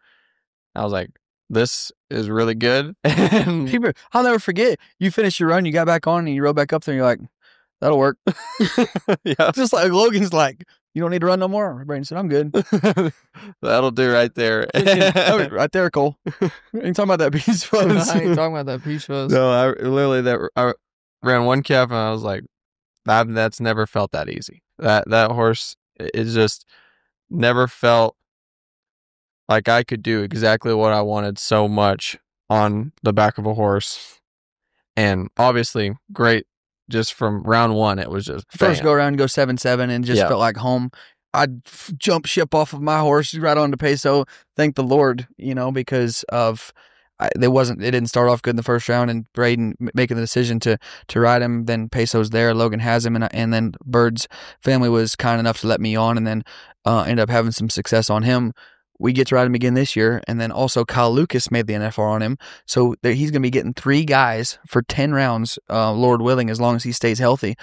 I was like, this is really good. And I'll never forget. You finished your run, you got back on, and you rode back up there, and you're like, that'll work. yeah. Just like Logan's like, you don't need to run no more. Brayden said, I'm good. That'll do right there. Right there, Cole. You ain't talking about that piece fuzz. I ain't talking about that piece fuzz. No, I ran 1 calf and I was like, that's never felt that easy. That horse is just never felt like I could do exactly what I wanted so much on the back of a horse. And obviously great. Just from round 1, it was just first go around, go 7-7, and just felt like home. I'd jump ship off of my horse right onto Peso. Thank the Lord, because of it didn't start off good in the first round, and Brayden making the decision to ride him. Then Peso's there, Logan has him, and then Bird's family was kind enough to let me on, and then end up having some success on him. We get to ride him again this year, and then also Kyle Lucas made the NFR on him, so he's going to be getting 3 guys for 10 rounds, Lord willing, as long as he stays healthy.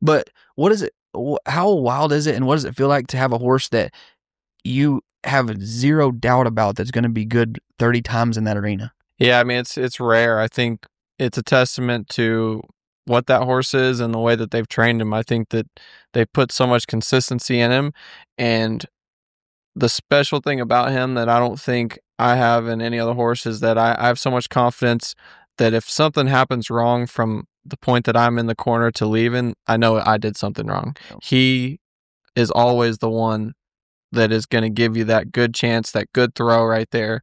But what is it? How wild is it, and what does it feel like to have a horse that you have zero doubt about that's going to be good 30 times in that arena? Yeah, I mean, it's rare. I think it's a testament to what that horse is and the way that they've trained him. I think that they've put so much consistency in him, and the special thing about him that I don't think I have in any other horse is that I have so much confidence that if something happens wrong from the point that I'm in the corner to leaving, I know I did something wrong. He is always the one that is going to give you that good chance, that good throw right there.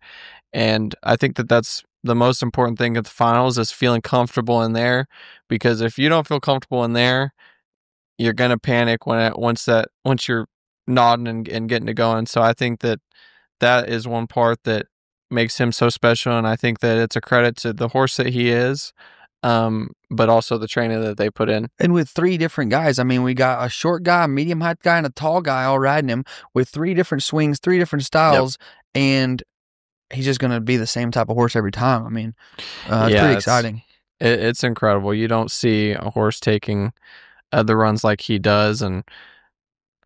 And I think that that's the most important thing at the finals is feeling comfortable in there, because if you don't feel comfortable in there, you're going to panic once you're nodding and getting to going. So I think that is one part that makes him so special, and I think that it's a credit to the horse that he is, but also the training that they put in. And with 3 different guys, I mean, we got a short guy, a medium height guy, and a tall guy all riding him with 3 different swings, 3 different styles, and he's just going to be the same type of horse every time. I mean, it's pretty exciting. It's incredible. You don't see a horse taking the runs like he does, and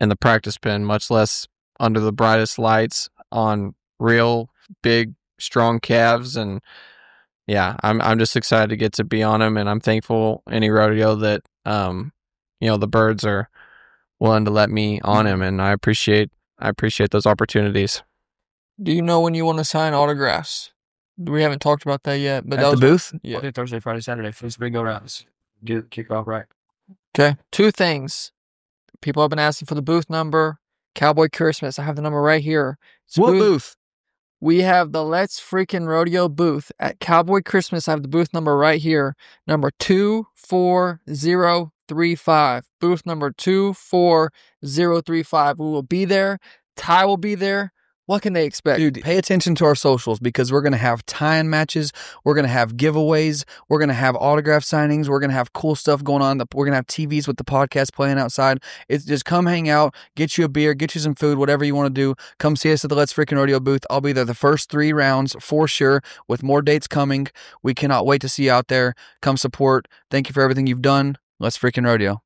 in the practice pen, much less under the brightest lights on real big, strong calves. And yeah, I'm just excited to get to be on him, and I'm thankful any rodeo that the Birds are willing to let me on him, and I appreciate those opportunities. Do you know when you want to sign autographs? We haven't talked about that yet, but at the booth? Yeah. Monday, Thursday, Friday, Saturday, first big go rounds. Do kick off right. Okay. 2 things. People have been asking for the booth number. Cowboy Christmas. I have the number right here. What booth? We have the Let's Freakin Rodeo booth at Cowboy Christmas. I have the booth number right here. Number 24035. Booth number 24035. We will be there. Ty will be there. What can they expect? Dude, pay attention to our socials, because we're going to have tie-in matches. We're going to have giveaways. We're going to have autograph signings. We're going to have cool stuff going on. We're going to have TVs with the podcast playing outside. It's just come hang out, get you a beer, get you some food, whatever you want to do. Come see us at the Let's Freakin Rodeo booth. I'll be there the first 3 rounds for sure, with more dates coming. We cannot wait to see you out there. Come support. Thank you for everything you've done. Let's Freakin Rodeo.